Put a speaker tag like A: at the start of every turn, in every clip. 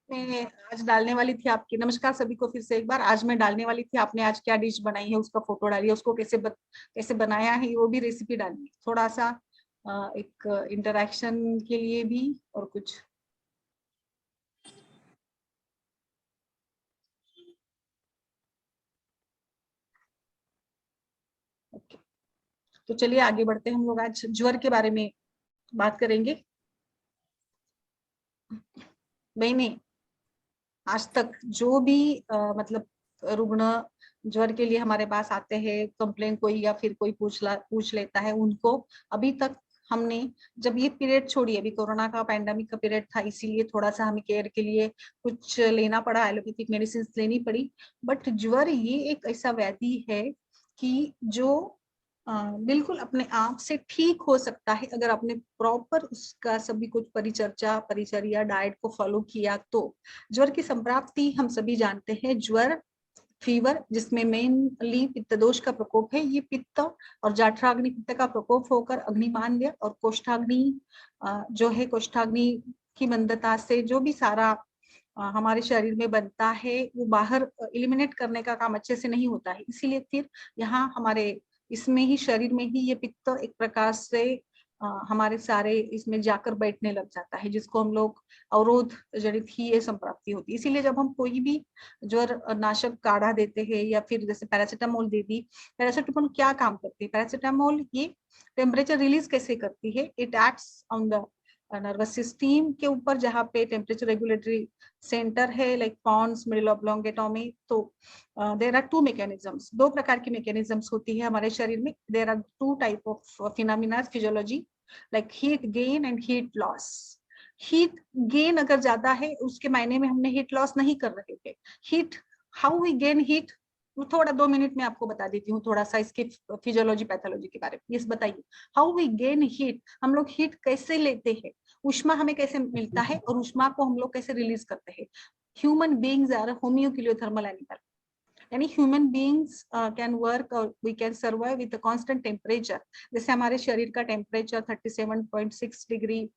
A: मैं आज डालने वाली थी आपकी, नमस्कार सभी को फिर से एक बार। आज मैं डालने वाली थी आपने आज क्या डिश बनाई है उसका फोटो डालिए, उसको कैसे बनाया है वो भी रेसिपी डालिए, थोड़ा सा एक इंटरेक्शन के लिए भी और कुछ। ओके, तो चलिए आगे बढ़ते हैं। हम लोग आज ज्वर के बारे में बात करेंगे। मैंने आज तक जो भी मतलब रुग्ण ज्वर के लिए हमारे पास आते हैं, कंप्लेन कोई या फिर कोई पूछ लेता है उनको, अभी तक हमने, जब ये पीरियड छोड़िए, अभी कोरोना का पैंडेमिक का पीरियड था इसीलिए थोड़ा सा हमें केयर के लिए कुछ लेना पड़ा, एलोपैथिक मेडिसिन लेनी पड़ी। बट ज्वर ये एक ऐसा व्याधि है कि जो बिल्कुल अपने आप से ठीक हो सकता है अगर आपने प्रॉपर उसका सभी कुछ परिचर्या डाइट को फॉलो किया तो। ज्वर की संप्राप्ति हम सभी जानते हैं, ज्वर फीवर जिसमें मेनली पित्त दोष का प्रकोप है, ये पित्त और जाठराग्नि पित्त का प्रकोप होकर अग्निमांद्य और कोष्ठाग्नि जो है, कोष्ठाग्नि की मंदता से जो भी सारा हमारे शरीर में बनता है वो बाहर एलिमिनेट करने का काम अच्छे से नहीं होता है। इसीलिए फिर यहाँ हमारे इसमें ही शरीर में ही ये पित्त एक प्रकार से हमारे सारे इसमें जाकर बैठने लग जाता है, जिसको हम लोग अवरोध जनित ही ये संप्राप्ति होती है। इसीलिए जब हम कोई भी ज्वर नाशक काढ़ा देते हैं या फिर जैसे पैरासिटामोल दे दी, पैरासिटामोल क्या काम करती है? पैरासिटामोल ये टेम्परेचर रिलीज कैसे करती है? It acts on the nervous system के ऊपर, जहाँ पे टेम्परेचर रेगुलेटरी सेंटर है, लाइक पॉन्स मिडिल ऑब्लोंगेटोमी। तो देर आर टू मैकेनिज्म्स, दो प्रकार की मैकेनिज्म्स होती है हमारे शरीर में। There are two type of phenomena physiology, like heat gain and heat loss. Heat gain अगर ज्यादा है उसके मायने में हमने हीट लॉस नहीं कर रहे थे। Heat, how we gain heat, वो थोड़ा 2 मिनट में आपको बता देती हूँ, थोड़ा सा इसके फिजियोलॉजी पैथोलॉजी के बारे में। यस बताइए, हाउ वी गेन हीट, हम लोग हीट कैसे लेते हैं, उष्मा हमें कैसे मिलता है और उष्मा को हम लोग कैसे रिलीज करते हैं। Human beings are homeothermal animal, यानी ह्यूमन बीइंग्स कैन वर्क और we can survive with constant temperature. जैसे हमारे शरीर का टेम्परेचर 37.6 डिग्री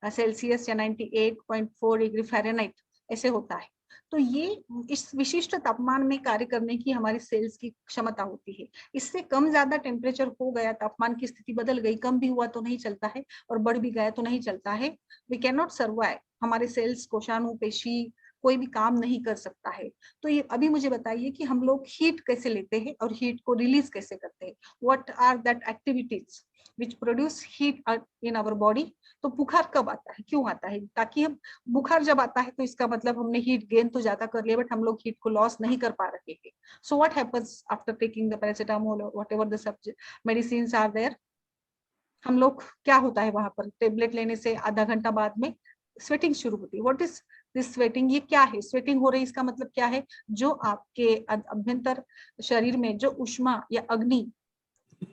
A: सेल्सियस या 98.4 डिग्री फ़ारेनहाइट ऐसे होता है। तो ये इस विशिष्ट तापमान में कार्य करने की हमारी सेल्स की क्षमता होती है। इससे कम ज्यादा टेम्परेचर हो गया, तापमान की स्थिति बदल गई, कम भी हुआ तो नहीं चलता है और बढ़ भी गया तो नहीं चलता है, वी कैन नॉट सर्वाइव, हमारे सेल्स कोशाणु पेशी कोई भी काम नहीं कर सकता है। तो ये अभी मुझे बताइए कि हम लोग हीट कैसे लेते हैं और हीट को रिलीज कैसे करते हैं, what are that activities which produce heat in our body. तो बुखार कब आता है, क्यों आता है? ताकि हम, बुखार जब आता है तो इसका मतलब हमने हीट गेन तो ज्यादा कर लिया बट हम लोग हीट को लॉस नहीं कर पा रहे हैं। So what happens after taking the paracetamol और whatever the medicines are there, हम लोग क्या होता है वहां पर, टेबलेट लेने से आधा घंटा बाद में स्वेटिंग शुरू होती है। व्हाट इज दिस स्वेटिंग, ये क्या है? स्वेटिंग हो रही, इसका मतलब क्या है? जो आपके अभ्यंतर शरीर में जो उष्मा या अग्नि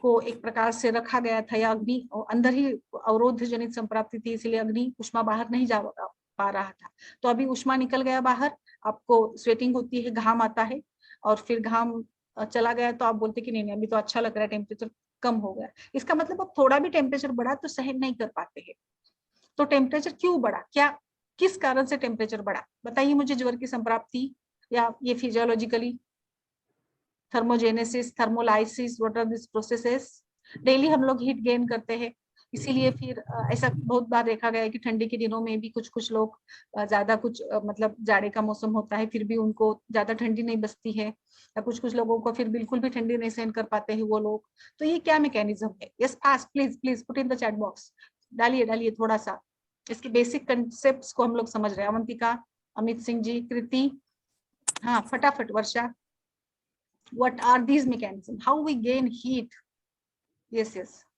A: को एक प्रकार से रखा गया था, या अग्नि अंदर ही अवरोध जनित संप्राप्ति थी, इसलिए अग्नि उष्मा बाहर नहीं जा पा रहा था, तो अभी उष्मा निकल गया बाहर, आपको स्वेटिंग होती है, घाम आता है, और फिर घाम चला गया तो आप बोलते कि नहीं नहीं अभी तो अच्छा लग रहा है, टेम्परेचर कम हो गया। इसका मतलब अब थोड़ा भी टेम्परेचर बढ़ा तो सहन नहीं कर पाते हैं। तो टेम्परेचर क्यों बढ़ा, क्या किस कारण से टेम्परेचर बढ़ा, बताइए मुझे। ज्वर की संप्राप्ति या ये physiologically, thermogenesis, thermolysis, what are this processes. Daily हम लोग हीट गेन करते हैं, इसीलिए फिर ऐसा बहुत बार देखा गया है कि ठंडी के दिनों में भी कुछ कुछ लोग ज्यादा कुछ मतलब जाड़े का मौसम होता है फिर भी उनको ज्यादा ठंडी नहीं बसती है, या कुछ कुछ लोगों को फिर बिल्कुल भी ठंडी नहीं सहन कर पाते हैं वो लोग। तो ये क्या मैकेनिज्म है? Yes ask, please please put in the chat box, डालिए डालिए थोड़ा सा, इसके बेसिक कंसेप्ट को हम लोग समझ रहे हैं। अवंतिका, अमित सिंह जी, कृति, हाँ फटाफट वर्षा, what are these mechanisms, how we gain heat? Yes,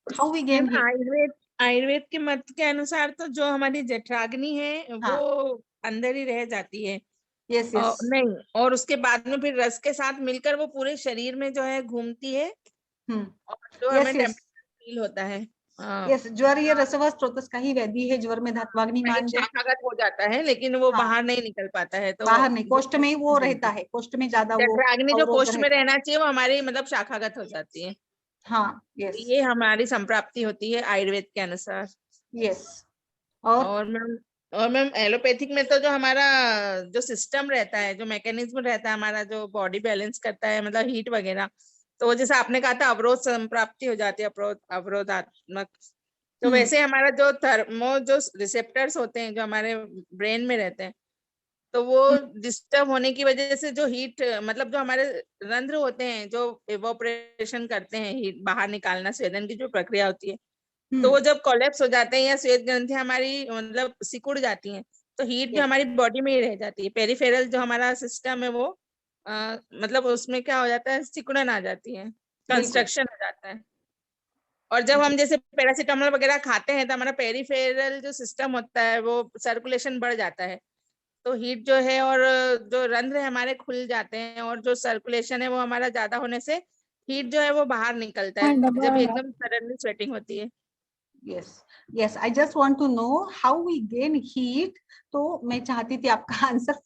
A: how we gain heat?
B: Ayurveda के मत के अनुसार तो जो हमारी जठराग्नि है वो अंदर ही रह जाती है।
A: yes
B: नहीं, और उसके बाद में फिर रस के साथ मिलकर वो पूरे शरीर में जो है घूमती है और जो हमें टेम्परेचर फील होता है।
A: यस, ज्वर ये रसवस स्रोतस का ही व्याधि है, ज्वर में धात्वाग्नि मान
B: शाखागत हो जाता है लेकिन वो बाहर नहीं निकल पाता है, तो
A: बाहर नहीं, कोष्ठ में ही वो रहता है, कोष्ठ में ज्यादा वो
B: जठराग्नि जो कोष्ठ में रहना चाहिए वो हमारी मतलब शाखागत हो जाती है।
A: हाँ यस,
B: ये हमारी संप्राप्ति होती है आयुर्वेद के अनुसार।
A: यस।
B: और मैम और मैम एलोपैथिक में तो जो हमारा जो सिस्टम रहता है, जो मैकेनिज्म रहता है हमारा, जो बॉडी बैलेंस करता है, मतलब हीट वगैरह, तो जैसे आपने कहा था अवरोध संप्राप्ति हो जाती है, अवरोधात्मक, तो वैसे हमारा जो थर्मो जो रिसेप्टर्स होते हैं जो हमारे ब्रेन में रहते हैं, तो वो डिस्टर्ब होने की वजह से जो हीट, मतलब जो हमारे रंध्र होते हैं जो इवोपरेशन करते हैं, हीट बाहर निकालना, स्वेदन की जो प्रक्रिया होती है, तो वो जब कोलैप्स हो जाते हैं या श्वेत ग्रंथियां हमारी मतलब सिकुड़ जाती हैं, तो हीट जो हमारी बॉडी में ही रह जाती है। पेरिफेरल जो हमारा सिस्टम है वो मतलब उसमें क्या हो जाता है, सिकुड़न आ जाती है, कंस्ट्रक्शन हो जाता है। और जब हम जैसे पैरासीटामोल वगैरह खाते हैं तो हमारा पेरिफेरल जो सिस्टम होता है वो सर्कुलेशन बढ़ जाता है, तो हीट जो है और जो रंध्र है हमारे खुल जाते हैं, और जो सर्कुलेशन है वो हमारा ज्यादा होने से हीट जो है वो बाहर निकलता है जब एकदम सडनली स्वेटिंग होती है।
A: yes, I just want to know how we gain heat. तो मैं चाहती थी आपका answer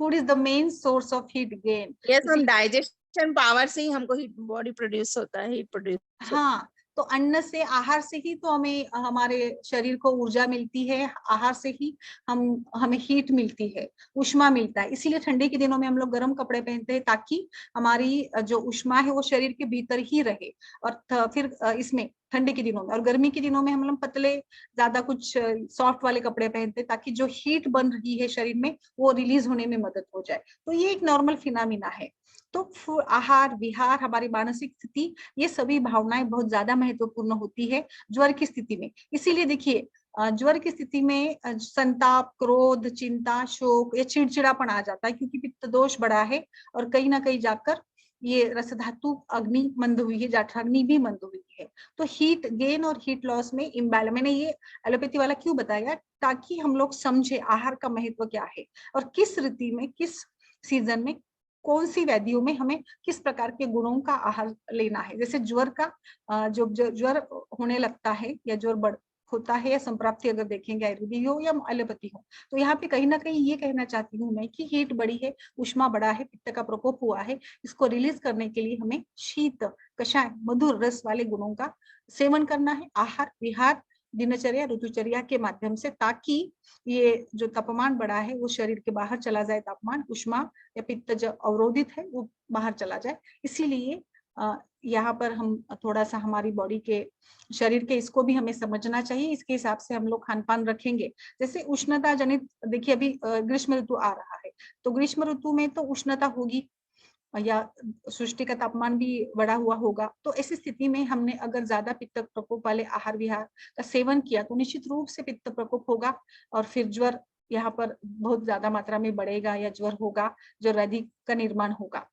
A: food is the main source of heat gain.
B: Yes ma'am, digestion power से ही हमको हीट बॉडी प्रोड्यूस होता है, हीट प्रोड्यूस।
A: हाँ, तो अन्न से, आहार से ही तो हमें हमारे शरीर को ऊर्जा मिलती है, आहार से ही हमें हीट मिलती है, उष्मा मिलता है। इसीलिए ठंडी के दिनों में हम लोग गर्म कपड़े पहनते हैं ताकि हमारी जो उष्मा है वो शरीर के भीतर ही रहे। और फिर इसमें ठंडी के दिनों में, और गर्मी के दिनों में हम लोग पतले, ज्यादा कुछ सॉफ्ट वाले कपड़े पहनते हैं ताकि जो हीट बन रही है शरीर में वो रिलीज होने में मदद हो जाए। तो ये एक नॉर्मल फिनोमिना है। तो आहार विहार, हमारी मानसिक स्थिति, ये सभी भावनाएं बहुत ज्यादा महत्वपूर्ण होती है ज्वर की स्थिति में। इसीलिए देखिए, ज्वर की स्थिति में संताप, क्रोध, चिंता, शोक या चिड़चिड़ापन आ जाता है, क्योंकि पित्त दोष बढ़ा है और कहीं ना कहीं जाकर ये रस धातु अग्नि मंद हुई है, जठराग्नि भी मंद हुई है। तो हीट गेन और हीट लॉस में इम्बैलेंस, मैंने ये एलोपैथी वाला क्यों बताया, ताकि हम लोग समझे आहार का महत्व क्या है और किस ऋतु में, किस सीजन में, कौन सी व्याधियों में हमें किस प्रकार के गुणों का आहार लेना है। जैसे ज्वर का जो ज्वर होने लगता है या ज्वर बढ़ होता है या संप्राप्ति अगर देखेंगे आयुर्वेदिक हो या एलोपैथी हो, तो यहाँ पे कहीं ना कहीं ये कहना चाहती हूँ मैं कि हीट बढ़ी है, उष्मा बढ़ा है, पित्त का प्रकोप हुआ है, इसको रिलीज करने के लिए हमें शीत, कषाय, मधुर रस वाले गुणों का सेवन करना है, आहार विहार, दिनचर्या, ऋतुचर्या के माध्यम से, ताकि ये जो तापमान बढ़ा है वो शरीर के बाहर चला जाए, तापमान, उष्मा या पित्त जो अवरोधित है वो बाहर चला जाए। इसीलिए यहाँ पर हम थोड़ा सा हमारी बॉडी के, शरीर के, इसको भी हमें समझना चाहिए। इसके हिसाब से हम लोग खान पान रखेंगे। जैसे उष्णता जनित, देखिए अभी ग्रीष्म ऋतु आ रहा है, तो ग्रीष्म ऋतु में तो उष्णता होगी या सृष्टि का तापमान भी बढ़ा हुआ होगा। तो ऐसी स्थिति में हमने अगर ज्यादा पित्त प्रकोप वाले आहार विहार का सेवन किया तो निश्चित रूप से पित्त प्रकोप होगा और फिर ज्वर यहाँ पर बहुत ज्यादा मात्रा में बढ़ेगा या ज्वर होगा, जो व्याधि का निर्माण होगा।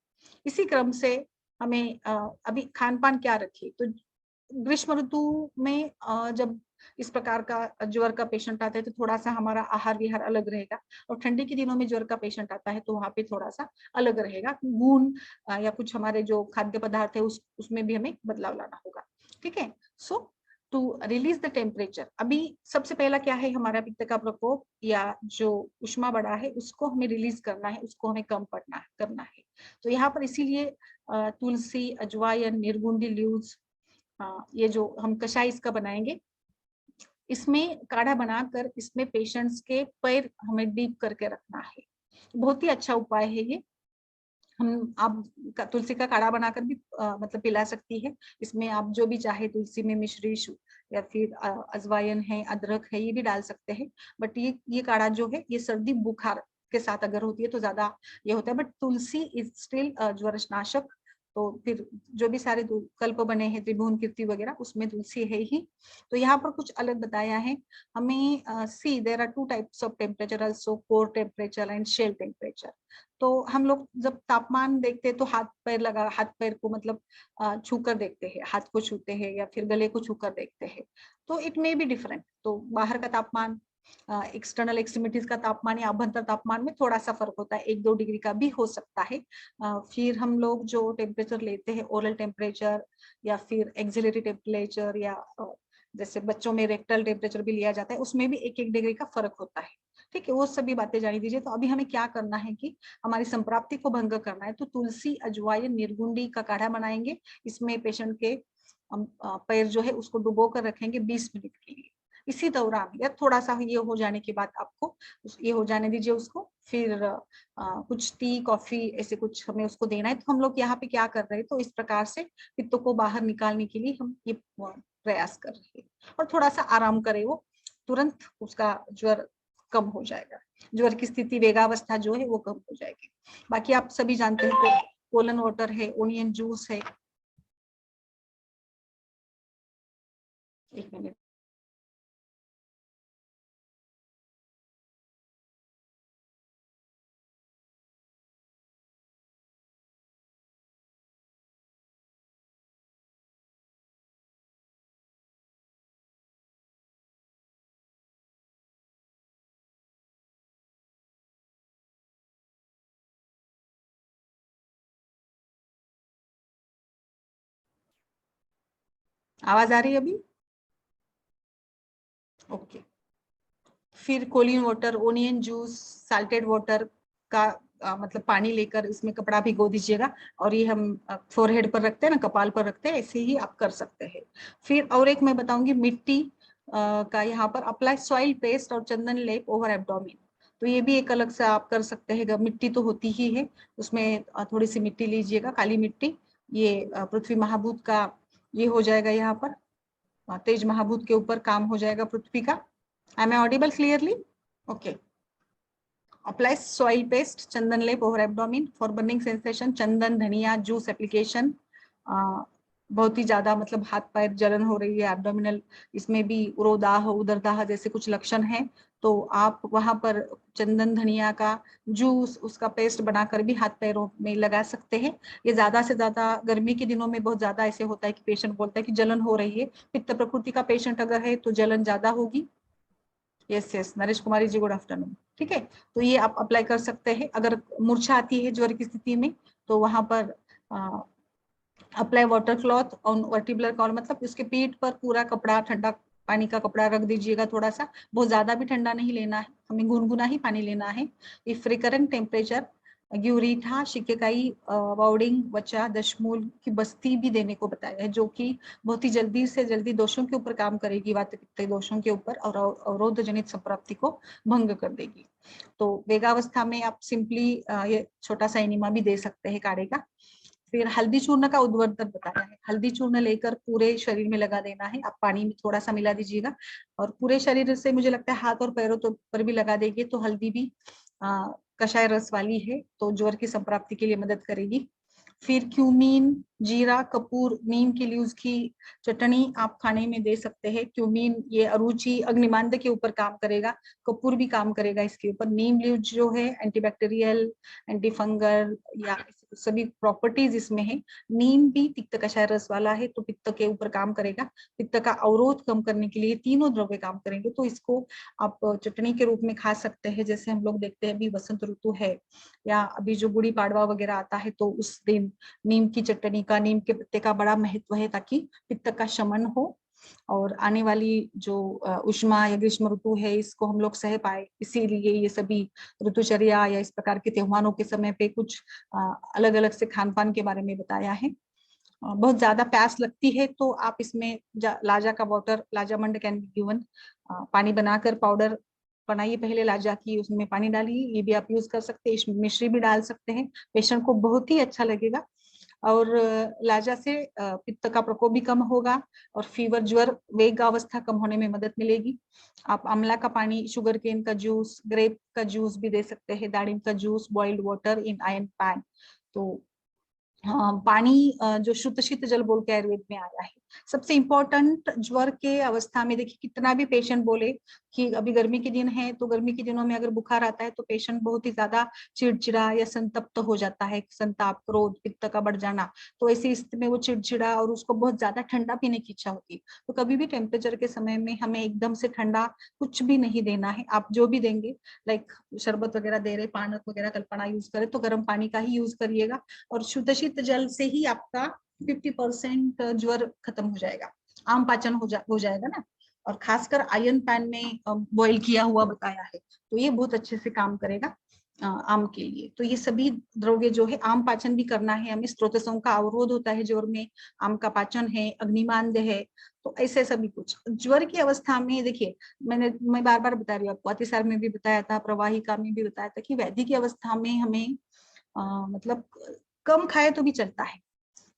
A: इसी क्रम से हमें अभी खान पान क्या रखे, तो ग्रीष्म ऋतु में जब इस प्रकार का ज्वर का पेशेंट आता है तो थोड़ा सा हमारा आहार विहार अलग रहेगा, और ठंडी के दिनों में ज्वर का पेशेंट आता है तो वहां पे थोड़ा सा अलग रहेगा। गुण या कुछ हमारे जो खाद्य पदार्थ है उसमें भी हमें बदलाव लाना होगा। ठीक है। सो टू रिलीज द टेम्परेचर, अभी सबसे पहला क्या है, हमारा पित्त का प्रकोप या जो उष्मा बढ़ा है उसको हमें रिलीज करना है, उसको हमें कम करना है। तो यहाँ पर इसीलिए तुलसी, अजवाइन, निर्गुंडी ल्यूज, ये जो हम कषाय इसका बनाएंगे, इसमें काढ़ा बनाकर इसमें पेशेंट्स के पैर हमें डीप करके रखना है। बहुत ही अच्छा उपाय है ये। आप तुलसी का काढ़ा बनाकर भी मतलब पिला सकती है। इसमें आप जो भी चाहे, तुलसी में मिश्री या फिर अजवाइन है, अदरक है, ये भी डाल सकते हैं। बट ये काढ़ा जो है ये सर्दी बुखार के साथ अगर होती है तो ज्यादा ये होता है, बट तुलसी इज स्टिल ज्वरनाशक। तो फिर जो भी सारे कल्प बने हैं, त्रिभुवन कीर्ति वगैरह, उसमें तुलसी है ही। तो यहाँ पर कुछ अलग बताया है हमें। See there are 2 types of temperature also, core temperature and shell temperature. तो हम लोग जब तापमान देखते हैं तो हाथ पैर को मतलब छू कर देखते हैं, हाथ को छूते हैं या फिर गले को छू कर देखते हैं, तो इट मे बी डिफरेंट। तो बाहर का तापमान, एक्सटर्नल एक्सट्रीमिटीज का तापमान या अभ्यंतर तापमान में थोड़ा सा फर्क होता है, 1-2 डिग्री का भी हो सकता है। फिर हम लोग जो टेम्परेचर लेते हैं, ओरल टेम्परेचर या फिर एक्सिलरी टेम्परेचर, या जैसे बच्चों में रेक्टल टेम्परेचर भी लिया जाता है, उसमें भी 1-1 डिग्री का फर्क होता है। ठीक है, वो सभी बातें जानी दीजिए। तो अभी हमें क्या करना है कि हमारी संप्राप्ति को भंग करना है, तो तुलसी, अजवाइन, निर्गुंडी का काढ़ा बनाएंगे। इसमें पेशेंट के पैर जो है उसको डुबो कर रखेंगे 20 मिनट के लिए। इसी दौरान या थोड़ा सा ये हो जाने के बाद आपको ये हो जाने दीजिए उसको, फिर कुछ टी कॉफी ऐसे कुछ हमें उसको देना है। तो हम लोग यहाँ पे क्या कर रहे हैं, तो इस प्रकार से पित्त को बाहर निकालने के लिए हम ये प्रयास कर रहे हैं। और थोड़ा सा आराम करे वो, तुरंत उसका ज्वर कम हो जाएगा, ज्वर की स्थिति वेगावस्था जो है वो कम हो जाएगी। बाकी आप सभी जानते हैं, कोलन वाटर है, ओनियन जूस है। एक मिनट, आवाज आ रही है अभी? ओके। फिर cooling water, onion juice, salted water का मतलब पानी लेकर इसमें कपड़ा भिगो दीजिएगा, और ये हम फोरहेड पर रखते हैं ना, कपाल पर रखते हैं, ऐसे ही आप कर सकते हैं। फिर और एक मैं बताऊंगी, मिट्टी का यहाँ पर अप्लाई सॉइल पेस्ट और चंदन लेप ओवर एब्डोमेन। तो ये भी एक अलग से आप कर सकते हैं। मिट्टी तो होती ही है, उसमें थोड़ी सी मिट्टी लीजिएगा, काली मिट्टी, ये पृथ्वी महाभूत का ये हो जाएगा, यहाँ पर तेज महाभूत के ऊपर काम हो जाएगा पृथ्वी का। Am I audible clearly? Okay. Apply soil paste, chandan lep over abdomen for burning sensation. चंदन धनिया जूस एप्लीकेशन, बहुत ही ज्यादा मतलब हाथ पैर जलन हो रही है, एब्डोमिनल, इसमें भी उरोदाह उदरदाह जैसे कुछ लक्षण हैं, तो आप वहां पर चंदन धनिया का जूस, उसका पेस्ट बनाकर भी हाथ पैरों में लगा सकते हैं। ये ज्यादा से ज्यादा गर्मी के दिनों में बहुत ज्यादा ऐसे होता है कि पेशेंट बोलता है कि जलन हो रही है, पित्त प्रकृति का पेशेंट अगर है तो जलन ज्यादा होगी। Yes yes, Naresh Kumari ji, good afternoon. ठीक है, तो ये आप अप्लाई कर सकते हैं। अगर मूर्छा आती है ज्वर की स्थिति में, तो वहां पर apply water cloth on vertebral column, मतलब उसके पीठ पर पूरा कपड़ा, ठंडा पानी का कपड़ा रख दीजिएगा थोड़ा सा, बहुत ज्यादा भी ठंडा नहीं लेना है, हमें गुनगुना ही पानी लेना है। इफ रिकरेंट टेम्परेचर, ग्यूरीठा, शिकेकाई, वाउडिंग, वचा, दशमूल की बस्ती भी देने को बताया है, जो कि बहुत ही जल्दी से जल्दी दोषों के ऊपर काम करेगी, वात पित्त दोषों के ऊपर, और अवरोध जनित संप्राप्ति को भंग कर देगी। तो वेगावस्था में आप सिंपली ये छोटा सा एनिमा भी दे सकते हैं काढ़े का। फिर हल्दी चूर्ण का उद्वर्तन बताया है, हल्दी चूर्ण लेकर पूरे शरीर में लगा देना है, आप पानी में थोड़ा सा मिला दीजिएगा, और पूरे शरीर से मुझे लगता है हाथ और पैरों तो पर भी लगा देंगे तो हल्दी भी कषाय रस वाली है, तो ज्वर की संप्राप्ति के लिए मदद करेगी। फिर क्यूमीन, जीरा, कपूर, नीम की लीव्स की चटनी आप खाने में दे सकते हैं। क्यूमीन ये अरुचि अग्निमांद के ऊपर काम करेगा, कपूर भी काम करेगा इसके ऊपर। नीम लीव्स जो है एंटीबैक्टीरियल, एंटी फंगल या सभी प्रॉपर्टीज इसमें है। नीम भी पित्त कषाय रस वाला है, तो पित्त के ऊपर काम करेगा, पित्त का अवरोध कम करने के लिए तीनों द्रव्य काम करेंगे। तो इसको आप चटनी के रूप में खा सकते हैं, जैसे हम लोग देखते हैं अभी वसंत ऋतु है या अभी जो गुड़ी पाड़वा वगैरह आता है, तो उस दिन नीम की चटनी का, नीम के पत्ते का बड़ा महत्व है, ताकि पित्त का शमन हो, और आने वाली जो उष्मा या ग्रीष्म ऋतु है इसको हम लोग सह पाए, इसीलिए ये सभी ऋतुचर्या या इस प्रकार के त्योहारों के समय पे कुछ अलग अलग से खान पान के बारे में बताया है। बहुत ज्यादा प्यास लगती है तो आप इसमें लाजा का वाटर, लाजा मंड कैन बी गिवन, पानी बनाकर पाउडर बनाइए पहले लाजा की, उसमें पानी डालिए, ये भी आप यूज कर सकते हैं, इसमें मिश्री भी डाल सकते हैं, पेशेंट को बहुत ही अच्छा लगेगा। और लाजा से पित्त का प्रकोप भी कम होगा, और फीवर, ज्वर, वेग अवस्था कम होने में मदद मिलेगी। आप आंवला का पानी, शुगर केन का जूस, ग्रेप का जूस भी दे सकते हैं, दाड़िम का juice, boiled water in iron pan. तो पानी जो शुद्ध शीत जल बोल के आयुर्वेद में आया है। सबसे इम्पोर्टेंट ज्वर के अवस्था में देखिए, कितना भी पेशेंट बोले कि अभी गर्मी के दिन है, तो गर्मी के दिनों में अगर बुखार आता है तो पेशेंट बहुत ही ज्यादा चिड़चिड़ा या संतप्त हो जाता है, संताप, क्रोध, पित्त का बढ़ जाना, तो ऐसी स्थिति में वो चिड़चिड़ा और उसको बहुत ज्यादा ठंडा पीने की इच्छा होती है। तो कभी भी टेम्परेचर के समय में हमें एकदम से ठंडा कुछ भी नहीं देना है। आप जो भी देंगे, लाइक शरबत वगैरह दे रहे, पानक वगैरह कल्पना यूज करें तो गर्म पानी का ही यूज करिएगा, और शुद्ध शीत जल से ही आपका 50% ज्वर खत्म हो जाएगा, आम पाचन हो जाएगा ना। और खासकर आयरन पैन में बॉईल किया हुआ बताया है, तो ये बहुत अच्छे से काम करेगा। आम के लिए। तो ये सभी द्रव्य जो है, आम पाचन भी करना है हमें, स्रोतसों का अवरोध होता है ज्वर में, आम का पाचन है, अग्निमांद्य है, तो ऐसे सभी कुछ। ज्वर की अवस्था में देखिए, मैं बार बार बता रही हूँ आपको, अतिसार में भी बताया था, प्रवाहिका में भी बताया था कि वैद्य की अवस्था में हमें मतलब कम खाए तो भी चलता है,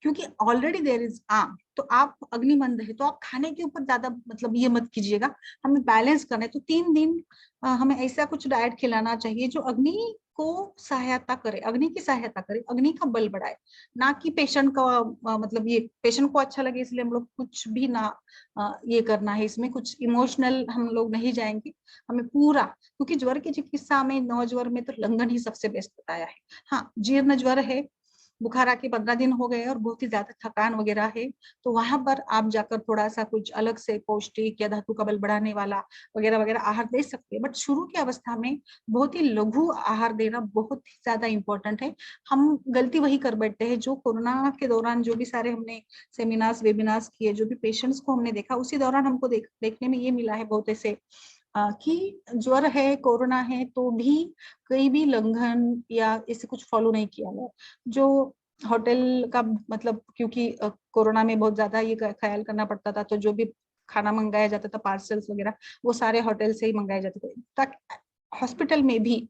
A: क्योंकि ऑलरेडी देयर इज आम। तो आप अग्निमंद है तो आप खाने के ऊपर ज्यादा मतलब ये मत कीजिएगा, हमें बैलेंस करना है। तो 3 दिन हमें ऐसा कुछ डाइट खिलाना चाहिए जो अग्नि को सहायता करे, अग्नि की सहायता करे, अग्नि का बल बढ़ाए, ना कि पेशेंट का मतलब ये पेशेंट को अच्छा लगे इसलिए हम लोग कुछ भी ना ये करना है, इसमें कुछ इमोशनल हम लोग नहीं जाएंगे। हमें पूरा, क्योंकि ज्वर की चिकित्सा में, नवज्वर में तो लंघन ही सबसे बेस्ट बताया है। हाँ, जीर्ण ज्वर है, बुखार आके 15 दिन हो गए और बहुत ही ज्यादा थकान वगैरह है, तो वहां पर आप जाकर थोड़ा सा कुछ अलग से पौष्टिक या धातु का बल बढ़ाने वाला वगैरह वगैरह आहार दे सकते हैं। बट शुरू की अवस्था में बहुत ही लघु आहार देना बहुत ही ज्यादा इंपॉर्टेंट है। हम गलती वही कर बैठते हैं, जो कोरोना के दौरान जो भी सारे हमने सेमिनार्स वेबिनार्स किए, जो भी पेशेंट्स को हमने देखा, उसी दौरान हमको देखने में ये मिला है बहुत ऐसे कि ज्वर है, कोरोना है, तो भी कहीं भी लंघन या ऐसे कुछ फॉलो नहीं किया गया। जो होटल का मतलब, क्योंकि कोरोना में बहुत ज्यादा ये ख्याल करना पड़ता था, तो जो भी खाना मंगाया जाता था, पार्सल्स वगैरह, वो सारे होटल से ही मंगाए जाते थे, तक हॉस्पिटल में भी।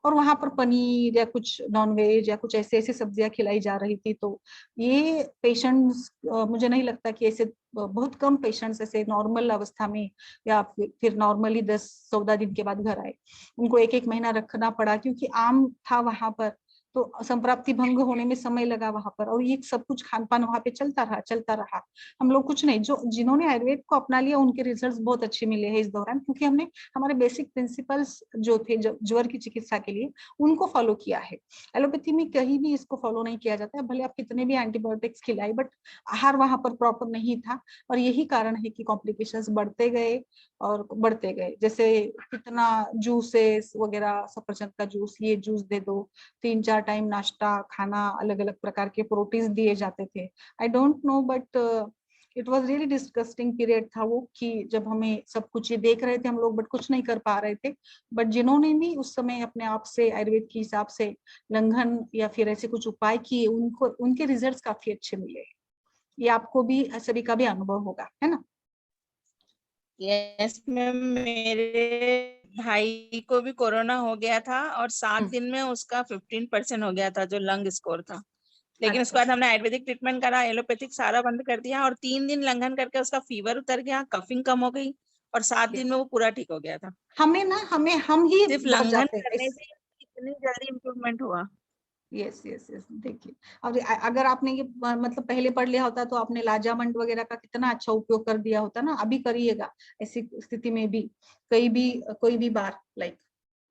A: और वहां पर पनीर या कुछ नॉन वेज या कुछ ऐसे ऐसी सब्जियां खिलाई जा रही थी। तो ये पेशेंट्स, मुझे नहीं लगता कि ऐसे बहुत कम पेशेंट्स ऐसे नॉर्मल अवस्था में या फिर नॉर्मली 10-14 दिन के बाद घर आए, उनको 1-1 महीना रखना पड़ा, क्योंकि आम था वहां पर, तो संप्राप्ति भंग होने में समय लगा वहां पर, और ये सब कुछ खान पान वहां पे चलता रहा। हम लोग कुछ नहीं, जो जिन्होंने आयुर्वेद को अपना लिया उनके रिजल्ट्स बहुत अच्छे मिले हैं इस दौरान, क्योंकि हमने हमारे बेसिक प्रिंसिपल्स जो थे ज्वर की चिकित्सा के लिए, उनको फॉलो किया है। एलोपैथी में कहीं भी इसको फॉलो नहीं किया जाता है, भले आप कितने भी एंटीबायोटिक्स खिलाए, बट आहार वहां पर प्रॉपर नहीं था, और यही कारण है कि कॉम्प्लिकेशंस बढ़ते गए और बढ़ते गए। जैसे कितना जूसेस वगैरह, सफरचंद का जूस, ये जूस दे दो, 3-4 टाइम नाश्ता खाना, अलग अलग प्रकार के प्रोटीन दिए जाते थे। I don't know, but it was really disgusting period था वो, कि जब हमें सब कुछ ये देख रहे थे हम लोग, बट कुछ नहीं कर पा रहे थे। बट जिन्होंने भी उस समय अपने आप से आयुर्वेद के हिसाब से लंघन या फिर ऐसे कुछ उपाय किए, उनको उनके रिजल्ट्स काफी अच्छे मिले। ये आपको भी सभी का भी अनुभव होगा, है ना?
B: यस मैम, मेरे भाई को भी कोरोना हो गया था और 7 दिन में उसका 15% हो गया था जो लंग स्कोर था। लेकिन उसके
A: अच्छा,
B: बाद हमने आयुर्वेदिक ट्रीटमेंट करा, एलोपैथिक सारा बंद कर दिया और 3 दिन लंघन करके उसका फीवर उतर गया, कफिंग कम हो गई और 7 दिन में वो पूरा ठीक हो गया था।
A: हमें ना हम ही
B: सिर्फ
A: बहुत
B: लंघन
A: जाते हैं
B: करने
A: इस।
B: से इतनी जल्दी इम्प्रूवमेंट हुआ।
A: यस यस यस, देखिए, अब अगर आपने ये मतलब पहले पढ़ लिया होता, तो आपने लाजामंड वगैरह का कितना अच्छा उपयोग कर दिया होता ना, अभी करिएगा ऐसी स्थिति में भी, कहीं भी कोई भी बार, लाइक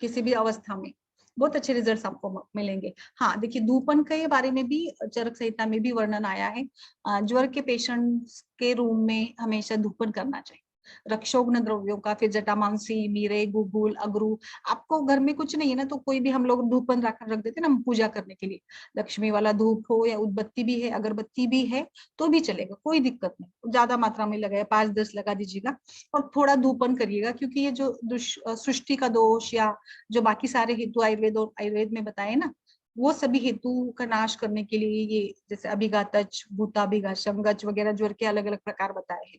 A: किसी भी अवस्था में बहुत अच्छे रिजल्ट्स आपको मिलेंगे। हाँ देखिए, धूपन के बारे में भी चरक संहिता में भी वर्णन आया है। ज्वर के पेशेंट्स के रूम में हमेशा धूपन करना चाहिए, रक्षोग्न द्रव्यों का, फिर जटामांसी, मीरे, गुगुल, अगरू। आपको घर में कुछ नहीं है ना, तो कोई भी हम लोग धूपन रख देते ना पूजा करने के लिए, लक्ष्मी वाला धूप हो या उदबत्ती भी है, अगरबत्ती भी है, तो भी चलेगा, कोई दिक्कत नहीं। ज्यादा मात्रा में लगाए, 5-10 लगा दीजिएगा और थोड़ा धूपन करिएगा, क्योंकि ये जो सृष्टि का दोष या जो बाकी सारे हेतु आयुर्वेद में बताए ना, वो सभी हेतु का नाश करने के लिए, ये जैसे अभिघातच, भूताभिघात, शंगच वगैरह ज्वर के अलग अलग प्रकार बताए हैं।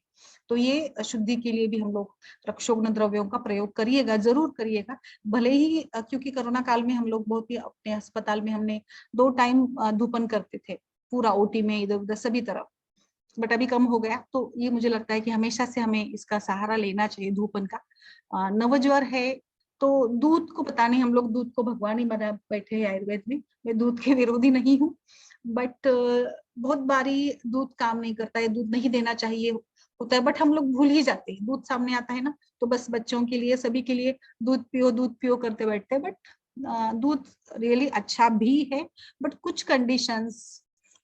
A: तो ये शुद्धि के लिए भी हम लोग रक्षोग्न द्रव्यों का प्रयोग करिएगा, जरूर करिएगा। भले ही क्योंकि कोरोना काल में हम लोग बहुत ही अपने अस्पताल में हमने 2 टाइम धूपन करते थे, पूरा ओटी में इधर उधर सभी तरफ, बट अभी कम हो गया। तो ये मुझे लगता है कि हमेशा से हमें इसका सहारा लेना चाहिए धूपन का। नवज्वर है तो दूध को, पता नहीं, हम लोग दूध को भगवान ही बना बैठे हैं आयुर्वेद में। मैं दूध के विरोधी नहीं हूँ, बट बहुत बारी दूध काम नहीं करता है, दूध नहीं देना चाहिए होता है, बट हम लोग भूल ही जाते हैं। दूध सामने आता है ना, तो बस बच्चों के लिए, सभी के लिए दूध पियो करते बैठते हैं। बट दूध रियली अच्छा भी है, बट कुछ कंडीशंस,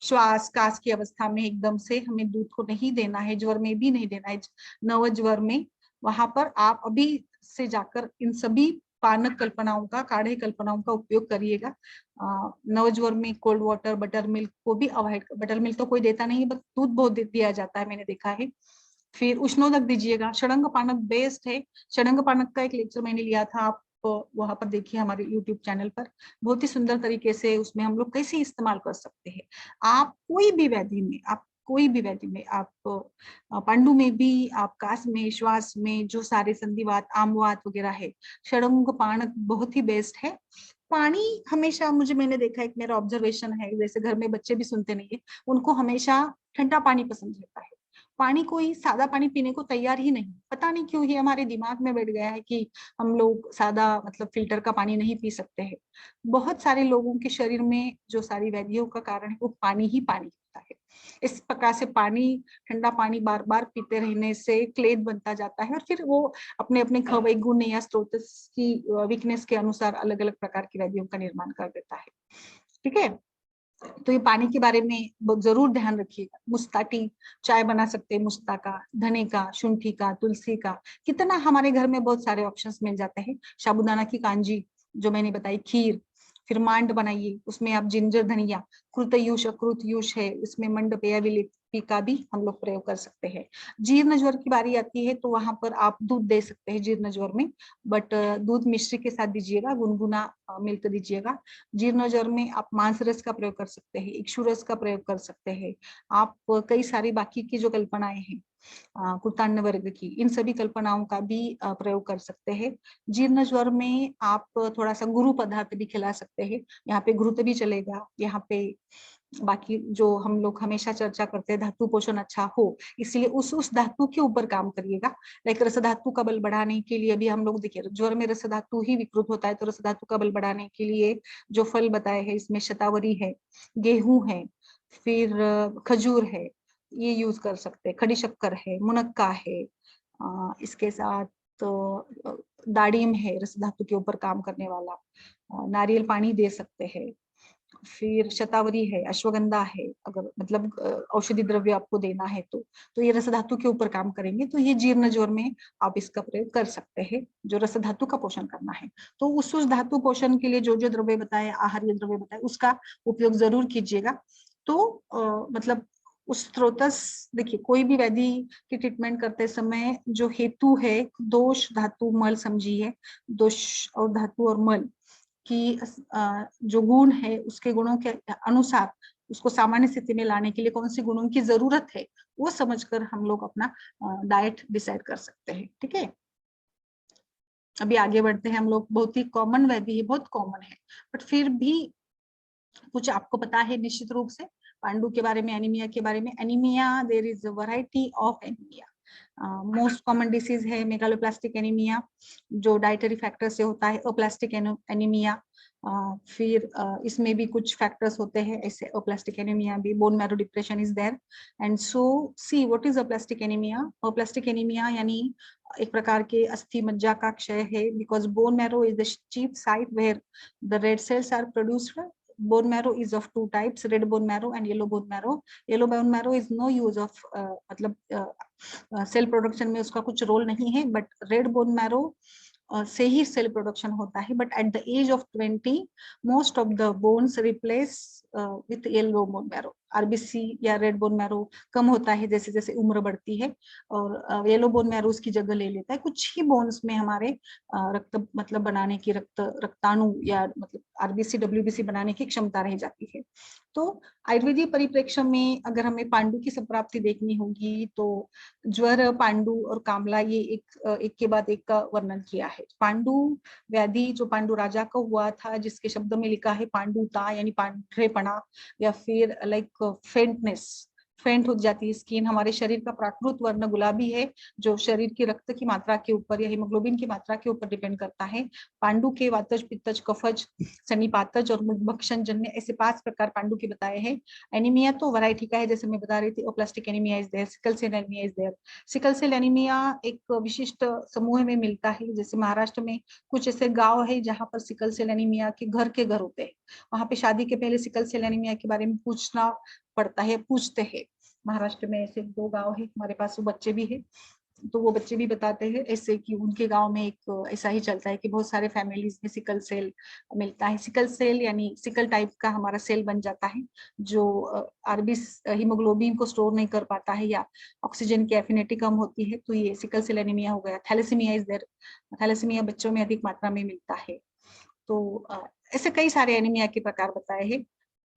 A: श्वास कास की अवस्था में एकदम से हमें दूध को नहीं देना है, ज्वर में भी नहीं देना है, नवज्वर में। वहां पर आप अभी से जाकर इन सभी पानक कल्पनाओं का, काढ़े कल्पनाओं का उपयोग करिएगा। नवज्वर में कोल्ड वाटर, बटर मिल्क को भी अवॉइड, बटर मिल्क तो कोई देता नहीं, बस दूध बहुत दिया जाता है, मैंने देखा है। फिर उष्णोदक दीजिएगा, षडंग पानक बेस्ट है। षडंग पानक का एक लेक्चर मैंने लिया था, आप वहां पर देखिए हमारे YouTube चैनल पर, बहुत ही सुंदर तरीके से उसमें हम लोग कैसे इस्तेमाल कर सकते हैं। आप कोई भी व्याधि में, आप पांडु में भी, आप कास में, श्वास में, जो सारे संधिवात, आमवात वगैरह है, षडंग पाणक बहुत ही बेस्ट है। पानी हमेशा, मैंने देखा, एक मेरा ऑब्जर्वेशन है, जैसे घर में बच्चे भी सुनते नहीं है, उनको हमेशा ठंडा पानी पसंद रहता है। पानी, कोई सादा पानी पीने को तैयार ही नहीं, पता नहीं क्यों ये हमारे दिमाग में बैठ गया है कि हम लोग सादा मतलब फिल्टर का पानी नहीं पी सकते हैं। बहुत सारे लोगों के शरीर में जो सारी व्याधियों का कारण है वो पानी ही पानी होता है। इस प्रकार से पानी, ठंडा पानी बार बार पीते रहने से क्लेद बनता जाता है और फिर वो अपने अपने खवय गुण या स्रोत की वीकनेस के अनुसार अलग अलग प्रकार की व्याधियों का निर्माण कर देता है। ठीक है, तो ये पानी के बारे में जरूर ध्यान रखिएगा। मुस्ता टी, चाय बना सकते हैं मुस्ता का, धने का, शुंठी का, तुलसी का, कितना हमारे घर में बहुत सारे ऑप्शंस मिल जाते हैं। साबूदाना की कांजी जो मैंने बताई, खीर, फिर मांड बनाइए, उसमें आप जिंजर, धनिया, कृतयुष, अकृतयुष है, उसमें मंड पेय विलेपी का भी हम लोग प्रयोग कर सकते हैं। जीर्ण ज्वर की बारी आती है तो वहां पर आप दूध दे सकते हैं जीर्ण ज्वर में, बट दूध मिश्री के साथ दीजिएगा, गुनगुना मिल्क दीजिएगा। जीर्ण ज्वर में आप मांस रस का प्रयोग कर सकते हैं, इक्षु रस का प्रयोग कर सकते हैं। आप कई सारी बाकी की जो कल्पनाएं हैं कुर्तान्न वर्ग की, इन सभी कल्पनाओं का भी प्रयोग कर सकते हैं। जीर्ण ज्वर में आप थोड़ा सा गुरु पदार्थ भी खिला सकते हैं, यहाँ पे घृत भी चलेगा। यहाँ पे बाकी जो हम लोग हमेशा चर्चा करते हैं, धातु पोषण अच्छा हो, इसलिए उस धातु के ऊपर काम करिएगा। लाइक रस धातु का बल बढ़ाने के लिए भी हम लोग देखिए, ज्वर में रस धातु ही विकृत होता है, तो रस धातु का बल बढ़ाने के लिए जो फल बताए हैं, इसमें शतावरी है, गेहूं है, फिर खजूर है, ये यूज कर सकते हैं। खड़ी शक्कर है, मुनक्का है, इसके साथ तो दाड़िम है, रस धातु के ऊपर काम करने वाला। नारियल पानी दे सकते हैं। फिर शतावरी है, अश्वगंधा है, अगर मतलब औषधि द्रव्य आपको देना है तो ये रस धातु के ऊपर काम करेंगे। तो ये जीर्ण ज्वर में आप इसका प्रयोग कर सकते हैं, जो रस धातु का पोषण करना है। तो उस धातु पोषण के लिए जो जो द्रव्य बताए, आहार्य द्रव्य बताए, उसका उपयोग जरूर कीजिएगा। तो मतलब उस स्रोतस, देखिए कोई भी व्याधि की ट्रीटमेंट करते समय जो हेतु है, दोष, धातु, मल समझिए। दोष और धातु और मल कि जो गुण है, उसके गुणों के अनुसार उसको सामान्य स्थिति में लाने के लिए कौन सी गुणों की जरूरत है, वो समझकर हम लोग अपना डाइट डिसाइड कर सकते हैं। ठीक है, अभी आगे बढ़ते हैं हम लोग। बहुत ही कॉमन व्याधि है, बहुत कॉमन है, बट फिर भी कुछ आपको पता है निश्चित रूप से पांडु के बारे में, एनीमिया के बारे में। Anaemia, there is a variety of anaemia. Most common disease है मेगालोप्लास्टिक एनीमिया, जो डाइटरी फैक्टर से होता है। अप्लास्टिक एनीमिया, फिर इसमें भी कुछ फैक्टर्स होते हैं, ऐसे अप्लास्टिक एनीमिया भी। Bone marrow depression is there. And so see what is aplastic anaemia. Aplastic anaemia यानी एक प्रकार के अस्थि मज्जा का क्षय है, because bone marrow is the chief site where the red cells are produced. Bone marrow is of two types, red bone marrow and yellow bone marrow. Yellow bone marrow is no use of मतलब cell production में उसका कुछ role नहीं है, but red bone marrow से ही cell production होता है। But at the age of 20 most of the bones replace with yellow bone marrow. RBC या रेड बोन मैरो कम होता है जैसे जैसे उम्र बढ़ती है, और येलो बोन मैरो उसकी जगह ले लेता है। कुछ ही बोन्स में हमारे रक्त मतलब बनाने की, रक्ताणु या मतलब आरबीसी डब्ल्यूबीसी बनाने की क्षमता रह जाती है। तो आयुर्वेदिक परिप्रेक्ष्य में अगर हमें पांडु की संप्राप्ति देखनी होगी तो ज्वर, पांडु और कामला, ये एक के बाद एक का वर्णन किया है। पांडु व्याधि जो पांडु राजा का हुआ था, जिसके शब्द में लिखा है पांडुता यानी पांढरेपना, या फिर लाइक फेंटनेस, फेंट हो जाती है स्किन। हमारे शरीर का प्राकृत वर्ण गुलाबी है, जो शरीर की रक्त की मात्रा के ऊपर या हीमोग्लोबिन की मात्रा के ऊपर डिपेंड करता है। पांडु के वातज, पित्तज, कफज, सन्निपातज और मुखभक्षण जन्य, ऐसे 5 प्रकार पांडु के बताए हैं। एनीमिया तो वैरायटी का है, जैसे मैं बता रही थी। Plastic anaemia is there, sickle cell anaemia is there. Sickle cell anaemia एक विशिष्ट समूह में मिलता है, जैसे महाराष्ट्र में कुछ ऐसे गांव है जहां पर सिकल सेल एनीमिया के घर होते हैं। वहां पे शादी के पहले सिकल सेल एनीमिया के बारे में पूछना पड़ता है, पूछते हैं। महाराष्ट्र में ऐसे 2 गांव है, हमारे पास वो बच्चे भी है। तो वो बच्चे भी बताते हैं ऐसे कि उनके गांव में एक ऐसा ही चलता है कि बहुत सारे फैमिलीज में सिकल सेल मिलता है। सिकल सेल यानी सिकल टाइप का हमारा सेल बन जाता है जो आरबी हीमोग्लोबिन को स्टोर नहीं कर पाता है या ऑक्सीजन की एफिनिटी कम होती है, तो ये सिकल सेल एनीमिया हो गया। थैलेसीमिया इज देयर, थैलेसीमिया बच्चों में अधिक मात्रा में मिलता है। तो ऐसे कई सारे एनीमिया के प्रकार बताए हैं।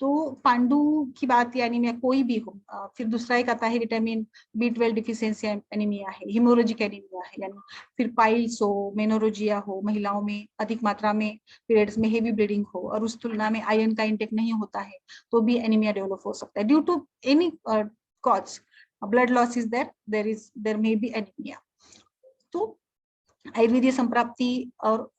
A: तो पांडु की बात या एनीमिया कोई भी हो, फिर दूसरा एक आता है विटामिन B12 डिफिशियंसी एनीमिया है, हिमोरेजिक एनीमिया है, यानी फिर पाइल्स हो, मेनोरोजिया हो, महिलाओं में अधिक मात्रा में पीरियड्स में हेवी ब्लीडिंग हो और उस तुलना में आयरन का इंटेक नहीं होता है तो भी एनीमिया डेवलप हो सकता है due to any cause. Blood loss is there may be anaemia. तो आयुर्वेदीय संप्राप्ति और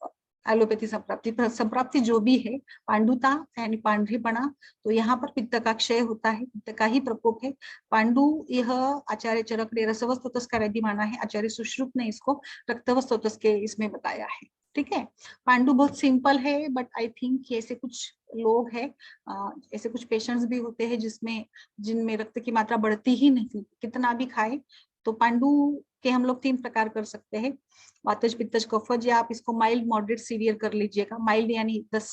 A: एलोपैथी संप्राप्ति जो भी है, पांडुता यानी पांढरेपना, तो यहाँ पर पित्त का क्षय होता है, पित्त का ही प्रकोप है। पांडु यह आचार्य चरक ने रसवस्तोतस का वैद्य माना है, आचार्य सुश्रुत ने इसको रक्तवस्तोतस के इसमें बताया है। ठीक है, पांडु बहुत सिंपल है, बट आई थिंक ऐसे कुछ लोग हैं, ऐसे कुछ पेशेंट्स भी होते हैं जिनमें रक्त की मात्रा बढ़ती ही नहीं, कितना भी खाए। तो पांडु के हम लोग 3 प्रकार कर सकते हैं, वातज पित्तज कफज, या आप इसको माइल्ड मॉडरेट सीवियर कर लीजिएगा। माइल्ड यानी 10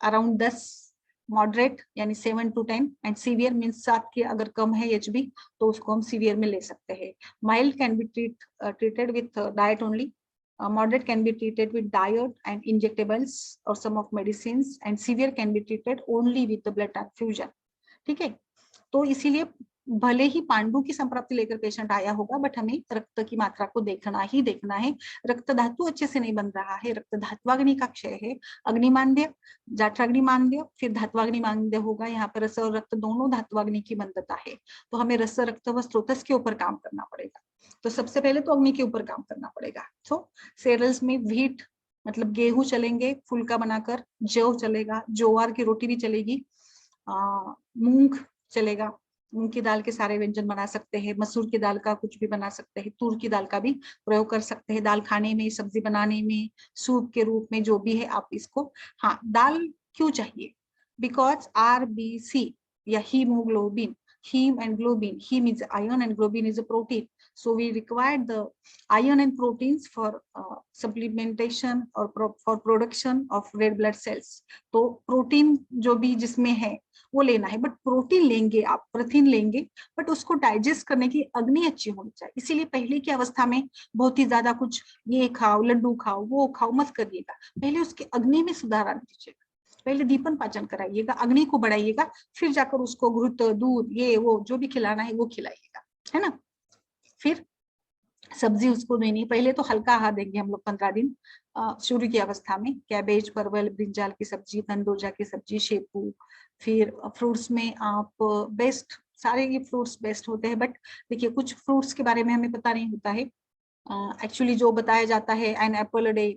A: अराउंड 10, मॉडरेट यानी 7 to 10 एंड सीवियर मींस 7 के अगर कम है HB तो उसको हम सीवियर में ले सकते हैं। Mild can be treated with diet only, moderate can be treated with diet and injectables or some of medicines, and severe can be treated only with the blood transfusion। ठीक है, तो इसीलिए भले ही पांडु की संप्राप्ति लेकर पेशेंट आया होगा, बट हमें रक्त की मात्रा को देखना ही देखना है। रक्त धातु अच्छे से नहीं बन रहा है, रक्त धात्वाग्नि का क्षय है, अग्निमांद्य, जाठराग्निमांद्य, फिर धात्वाग्निमांद्य होगा। यहाँ पर रस और रक्त दोनों धात्वाग्नि की मंदता है, तो हमें रस रक्त व स्रोतस के ऊपर काम करना पड़ेगा। तो सबसे पहले तो अग्नि के ऊपर काम करना पड़ेगा। तो सेरल्स में व्हीट मतलब गेहूं चलेंगे फुल्का बनाकर, जौ चलेगा, ज्वार की रोटी भी चलेगी, मूंग चलेगा, मूंग की दाल के सारे व्यंजन बना सकते हैं, मसूर की दाल का कुछ भी बना सकते हैं, तूर की दाल का भी प्रयोग कर सकते हैं, दाल खाने में, सब्जी बनाने में, सूप के रूप में, जो भी है आप इसको। हाँ, दाल क्यों चाहिए? बिकॉज RBC या haemoglobin, heme and globin, heme is iron and globin is a protein, so we require the iron and proteins for supplementation or for production of red blood cells। तो प्रोटीन जो भी जिसमें है वो लेना है, but protein लेंगे आप, प्रोटीन लेंगे, बट उसको डाइजेस्ट करने की अग्नि अच्छी होनी चाहिए। इसीलिए पहले की अवस्था में बहुत ही ज्यादा कुछ ये खाओ, लड्डू खाओ, वो खाओ मत करिएगा, पहले उसके अग्नि में सुधार आने दीजिएगा, पहले दीपन पाचन कराइएगा, अग्नि को बढ़ाइएगा, फिर जाकर उसको घृत, दूध, ये वो जो भी खिलाना है वो खिलाइएगा, है ना। फिर सब्जी उसको देनी, पहले तो हल्का आहार देंगे हम लोग 15 दिन शुरू की अवस्था में, कैबेज, परवल, ब्रिंजाल की सब्जी, तंदूजा की सब्जी, शेपू। फिर फ्रूट्स में आप बेस्ट, सारे ये फ्रूट्स बेस्ट होते हैं, बट देखिए कुछ फ्रूट्स के बारे में हमें पता नहीं होता है। एक्चुअली जो बताया जाता है, an apple a day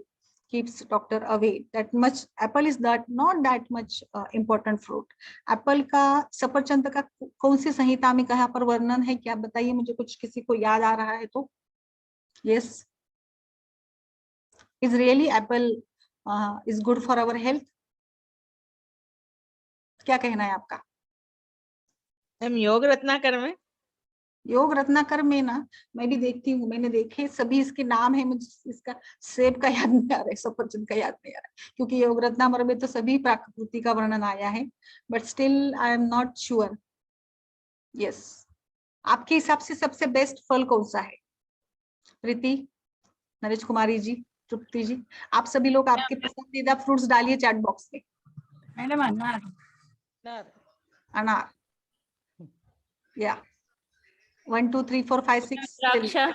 A: keeps doctor away, that much apple is not that much important fruit। Apple का, सफरचंद का कौन सी संहिता में कहाँ पर वर्णन है, क्या बताइए मुझे, कुछ किसी को याद आ रहा है तो। yes, is really apple is good for our health? क्या कहना है आपका?
B: हम योग रत्नाकर में,
A: योग रत्नाकर में ना, मैं भी देखती हूँ, मैंने देखे सभी, इसके नाम है, मुझे इसका सेब का याद नहीं आ रहा है, सफरचंद का याद नहीं आ रहा है, क्योंकि योग रत्नाकर में तो सभी प्रकृति का वर्णन आया है, but still I am not sure. Yes, आपके हिसाब से सबसे बेस्ट फल कौन सा है? प्रीति, नरेश कुमारी जी, तृप्ति जी, आप सभी लोग आपके पसंदीदा फ्रूट्स डालिए चैट बॉक्स में।
C: मैडम अनार,
A: अनार, या 1 2 3 4 5 6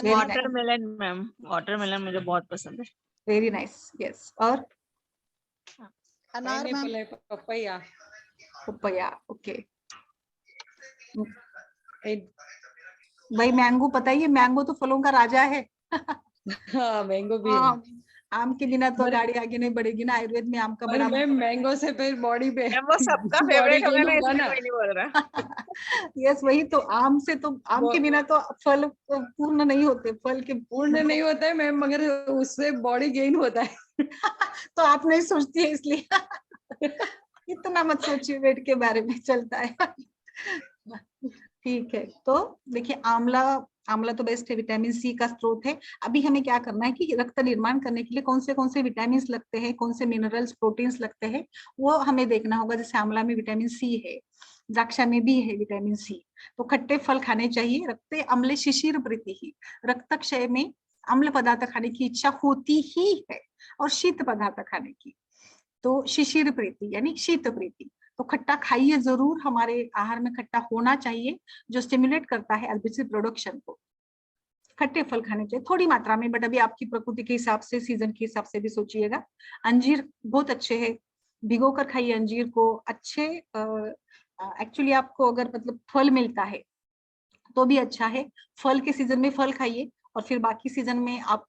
B: वाटरमेलन मैम, वाटरमेलन मुझे बहुत पसंद है।
A: Very nice, yes. और
C: अनार मैम,
D: पपैया,
A: पपैया, ओके। भाई मैंगो, पता ही है, मैंगो तो फलों का राजा है।
D: हाँ मैंगो भी है।
A: हाँ, आम के बिना तो गाड़ी आगे नहीं बढ़ेगी ना, आयुर्वेद में आम का बड़ा
D: मैम मैंगो से फिर बॉडी पे
B: वो सबका
D: body
B: फेवरेट होगा
D: gain
B: ना,
D: होगा
B: इसलिए
D: ना।
B: कोई नहीं बोल रहा।
A: यस, वही तो, आम से तो, आम के बिना तो फल पूर्ण नहीं होते, फल के
D: पूर्ण नहीं होता है मैम, मगर उससे बॉडी गेन होता है।
A: तो आप नहीं सोचती है इसलिए। इतना मत सोचिए, वेट के बारे में चलता है। ठीक है, तो देखिए आंवला आंवला तो बेस्ट है, विटामिन सी का स्रोत है। अभी हमें क्या करना है कि रक्त निर्माण करने के लिए कौन से विटामिन लगते हैं, कौन से मिनरल्स प्रोटीन्स लगते हैं, वो हमें देखना होगा। जैसे आंवला में विटामिन सी है, द्राक्षा में भी है विटामिन सी, तो खट्टे फल खाने चाहिए। रक्ते अम्ल शिशिर प्रीति ही, रक्त क्षय में अम्ल पदार्थ खाने की इच्छा होती ही है, और शीत पदार्थ खाने की, तो शिशिर प्रीति यानी शीत प्रीति। तो खट्टा खाइए जरूर, हमारे आहार में खट्टा होना चाहिए, जो स्टिमुलेट करता है एलबीसी प्रोडक्शन को। खट्टे फल खाने चाहिए थोड़ी मात्रा में, बट अभी आपकी प्रकृति के हिसाब से, सीजन के हिसाब से भी सोचिएगा। अंजीर बहुत अच्छे है, भिगो कर खाइए अंजीर को। अच्छे एक्चुअली आपको अगर मतलब फल मिलता है तो भी अच्छा है, फल के सीजन में फल खाइए, और फिर बाकी सीजन में आप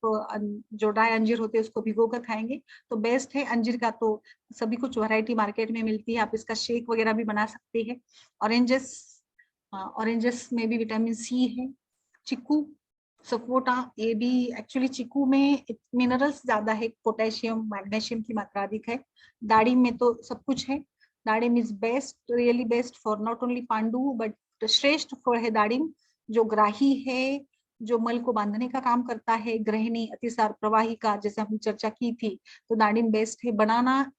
A: जो ड्राई अंजीर होते हैं उसको भिगो कर खाएंगे तो बेस्ट है। अंजीर का तो सभी कुछ वैरायटी मार्केट में मिलती है, आप इसका शेक वगैरह भी बना सकते हैं। ऑरेंजेस में भी विटामिन सी है। चीकू, सपोटा, ये भी एक्चुअली चीकू में मिनरल्स ज्यादा है, पोटेशियम मैग्नीशियम की मात्रा अधिक है। दाड़िम में तो सब कुछ है। दाड़िम is best, really best for not only pandu but श्रेष्ठ फल है दाड़िम, जो ग्राही है, जो मल को बांधने का काम करता है, गृहिणी, अतिसार, प्रवाहिका, जैसे हमने चर्चा की थी, तो दाड़िम बेस्ट है। बनाना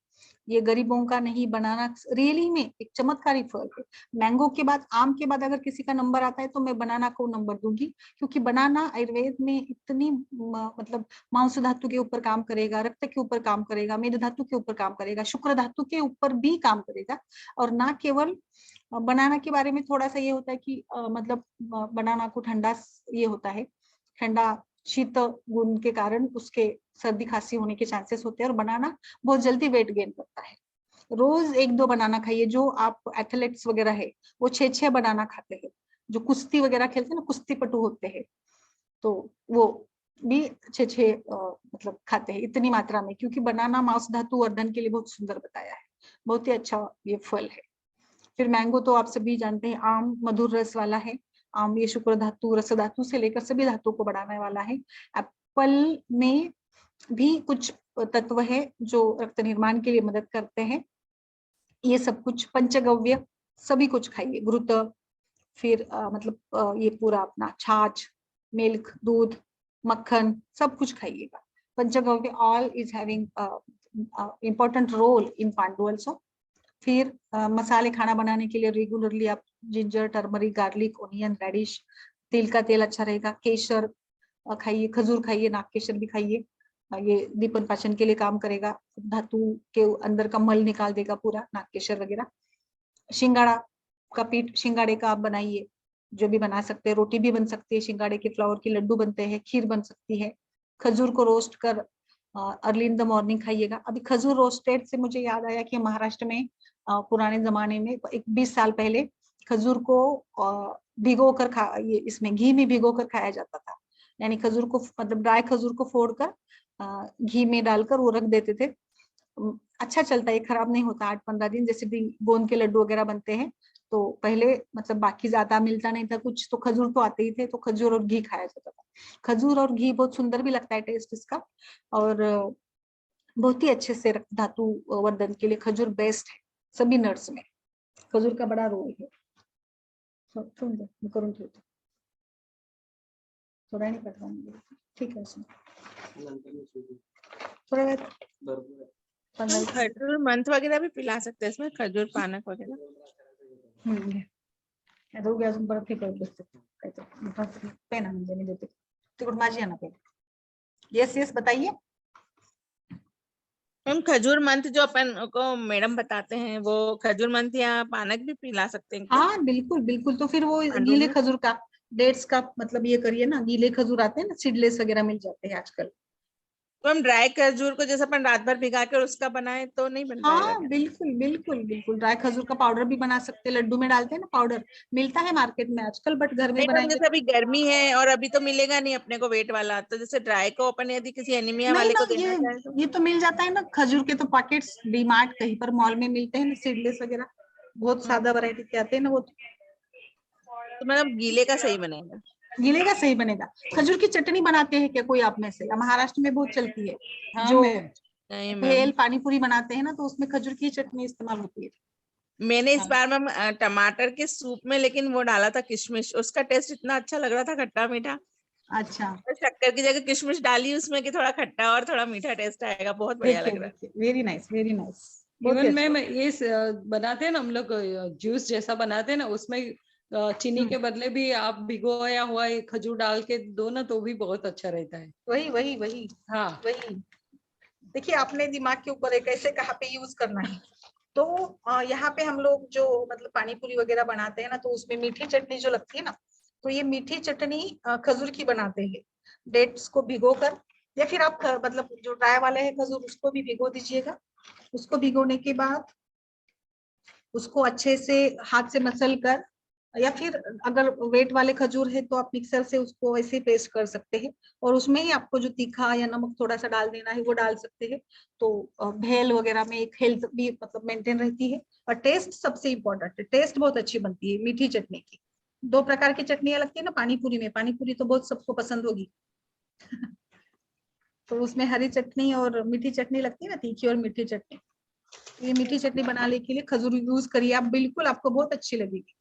A: ये गरीबों का नहीं, बनाना रियली में एक चमत्कारी फल है। मैंगो के बाद, आम के बाद अगर किसी का नंबर आता है तो मैं बनाना को नंबर दूंगी, क्योंकि बनाना आयुर्वेद में इतनी मतलब मांस धातु के ऊपर काम करेगा, रक्त के ऊपर काम करेगा, मेद धातु के ऊपर काम करेगा, शुक्र धातु के ऊपर भी काम करेगा। और ना केवल बनाना के बारे में थोड़ा सा ये होता है कि मतलब बनाना को ठंडा ये होता है, ठंडा शीत गुण के कारण उसके सर्दी खांसी होने के चांसेस होते हैं, और बनाना बहुत जल्दी वेट गेन करता है। रोज 1-2 बनाना खाइए। जो आप एथलेट्स वगैरह है वो 6-6 बनाना खाते हैं, जो कुश्ती वगैरह खेलते हैं ना, कुश्ती पटु होते हैं, तो वो भी 6-6 मतलब खाते हैं इतनी मात्रा में, क्योंकि बनाना मांस धातु वर्धन के लिए बहुत सुंदर बताया है, बहुत ही अच्छा ये फल है। फिर मैंगो तो आप सभी जानते हैं, आम मधुर रस वाला है। आम ये शुक्र धातु, रस धातु से लेकर सभी धातु को बढ़ाने वाला है। एप्पल में भी कुछ तत्व है जो रक्त निर्माण के लिए मदद करते हैं। ये सब कुछ पंचगव्य सभी कुछ खाइए, घृत, फिर मतलब ये पूरा अपना छाछ, मिल्क, दूध, मक्खन सब कुछ खाइएगा। Panchagavya all is having important role in pandu also. फिर मसाले खाना बनाने के लिए रेगुलरली आप ginger, turmeric, garlic, onion, radish, तिल का तेल अच्छा रहेगा। केसर खाइए, खजूर खाइए, नाग केसर भी खाइए, ये दीपन पाचन के लिए काम करेगा, धातु के अंदर का मल निकाल देगा पूरा, नाग केसर वगैरह। शिंगाड़ा का पीठ, शिंगाड़े का आप बनाइए, जो भी बना सकते हैं, रोटी भी बन सकती है, शिंगाड़े के फ्लावर के लड्डू बनते हैं, खीर बन सकती है। खजूर को रोस्ट कर अर्ली इन द मॉर्निंग खाइएगा। अभी खजूर रोस्टेड से मुझे याद आया कि महाराष्ट्र में पुराने जमाने में 20 साल पहले खजूर को भिगो कर ये इसमें घी में भिगो कर खाया जाता था। यानी खजूर को मतलब ड्राई खजूर को फोड़कर घी में डालकर वो रख देते थे। अच्छा चलता है, खराब नहीं होता 8-15 दिन। जैसे भी गोंद के लड्डू वगैरह बनते हैं, तो पहले मतलब बाकी ज्यादा मिलता नहीं था कुछ, तो खजूर तो आते ही थे, तो खजूर और घी खाया जाता था। खजूर और घी बहुत सुंदर भी लगता है टेस्ट इसका, और बहुत ही अच्छे से रक्त धातु वर्धन के लिए खजूर बेस्ट है। सभी नट्स में खजूर का बड़ा रोल है। करून ठेवते, थोड़ा नहीं पटवाएंगे, ठीक है उसमें थोड़ा
B: खजूर मंथ वगैरह भी पिला सकते हैं इसमें, खजूर पानक वगैरह।
A: दोघे अजून परत हे करत बसते काहीतरी पेन म्हणजे मी देते तिकडून माझी आहे ना पेन। यस बताइए।
B: मैम खजूर मंथ जो अपन को मैडम बताते हैं, वो खजूर मंथ या पानक भी पिला सकते हैं क्या?
A: हाँ बिल्कुल बिल्कुल, तो फिर वो
B: पांडु
A: गीले
B: में?
A: खजूर का, डेट्स का मतलब ये करिए ना, गीले खजूर आते हैं ना, सीडलेस वगैरह मिल जाते हैं आजकल।
B: तो हम ड्राई खजूर को जैसे अपन रात भर भिगा कर उसका बनाए तो नहीं बन पाएगा
A: हाँ
B: क्या?
A: बिल्कुल बिल्कुल बिल्कुल, ड्राई खजूर का पाउडर भी बना सकते हैं, लड्डू में डालते हैं ना पाउडर, मिलता है मार्केट में आजकल, बट घर में
B: नहीं मैम,
A: बनाएंगे
B: जैसे अभी गर्मी है और अभी तो मिलेगा नहीं अपने को वेट वाला, तो जैसे ड्राई को अपन यदि किसी एनीमिया
A: नहीं
B: वाले
A: ना,
B: को देना चाहे तो?
A: ये तो मिल जाता है ना खजूर के, तो पैकेट्स डीमार्ट कहीं पर मॉल में मिलते हैं ना, सीडलेस वगैरह, बहुत सादा वैरायटी के आते हैं ना वो।
B: तो मतलब गीले का सही बनेगा?
A: गीले का सही बनेगा। खजूर की चटनी बनाते हैं क्या कोई आप में से? महाराष्ट्र में बहुत चलती है,
C: हाँ
A: जो
C: मैम।
B: नहीं
A: भेल
B: मैम।
A: पानी पूरी बनाते हैं ना, तो उसमें खजूर की चटनी इस्तेमाल होती है।
B: मैंने इस
C: हाँ।
B: बार मैम टमाटर के सूप में लेकिन वो डाला था किशमिश, उसका टेस्ट इतना अच्छा लग रहा था, खट्टा मीठा।
A: अच्छा,
B: और शक्कर की जगह किशमिश डाली उसमें कि थोड़ा खट्टा और थोड़ा मीठा टेस्ट आएगा, बहुत बढ़िया
A: देखिए
B: लग रहा है।
A: देखिए, वेरी नाइस, वेरी नाइस, बहुत
D: इवन
A: ही अच्छा।
D: मैम ये बनाते हैं ना हम लोग, जूस जैसा बनाते हैं ना, उसमें चीनी के बदले भी आप भिगोया हुआ ये खजूर डाल के दो ना, तो भी बहुत अच्छा रहता है।
A: वही वही वही
D: हाँ
A: वही, देखिए अपने दिमाग के ऊपर है कैसे कहाँ पे यूज करना है। तो यहाँ पे हम लोग जो मतलब पानी पूरी वगैरह बनाते हैं ना, तो उसमें मीठी चटनी जो लगती है ना, तो ये मीठी चटनी खजूर की बनाते हैं। डेट्स को भिगो कर, या फिर आप मतलब जो ड्राई वाले हैं खजूर, उसको भी भिगो दीजिएगा। उसको भिगोने के बाद उसको अच्छे से हाथ से मसल कर, या फिर अगर वेट वाले खजूर है तो आप मिक्सर से उसको ऐसे पेस्ट कर सकते हैं, और उसमें ही आपको जो तीखा या नमक थोड़ा सा डाल देना है वो डाल सकते हैं। तो भेल वगैरह में एक हेल्थ भी मतलब मेंटेन रहती है, और टेस्ट सबसे इम्पोर्टेंट है, टेस्ट बहुत अच्छी बनती है मीठी चटनी की। दो प्रकार की चटनियां लगती है ना पानी पूरी में, पानी पूरी तो बहुत सबको पसंद होगी। तो उसमें हरी चटनी और मीठी चटनी लगती है ना, तीखी और मीठी चटनी। ये मीठी चटनी बनाने के लिए खजूर यूज करिए आप, बिल्कुल आपको बहुत अच्छी लगेगी।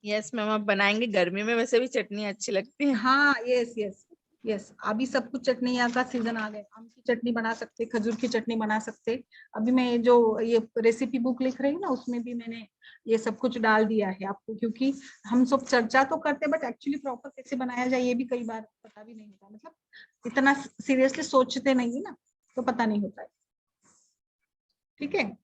B: यस मैम, आप बनाएंगे, गर्मी में वैसे भी चटनी अच्छी लगती है।
A: हाँ, यस यस यस, अभी सब कुछ चटनी यहाँ का सीजन आ गया, आम की चटनी बना सकते, खजूर की चटनी बना सकते। अभी मैं जो ये रेसिपी बुक लिख रही हूँ ना, उसमें भी मैंने ये सब कुछ डाल दिया है आपको, क्योंकि हम सब चर्चा तो करते हैं बट एक्चुअली प्रॉपर कैसे बनाया जाए ये भी कई बार पता भी नहीं होता, मतलब इतना सीरियसली सोचते नहीं है ना, तो पता नहीं होता है। ठीक है,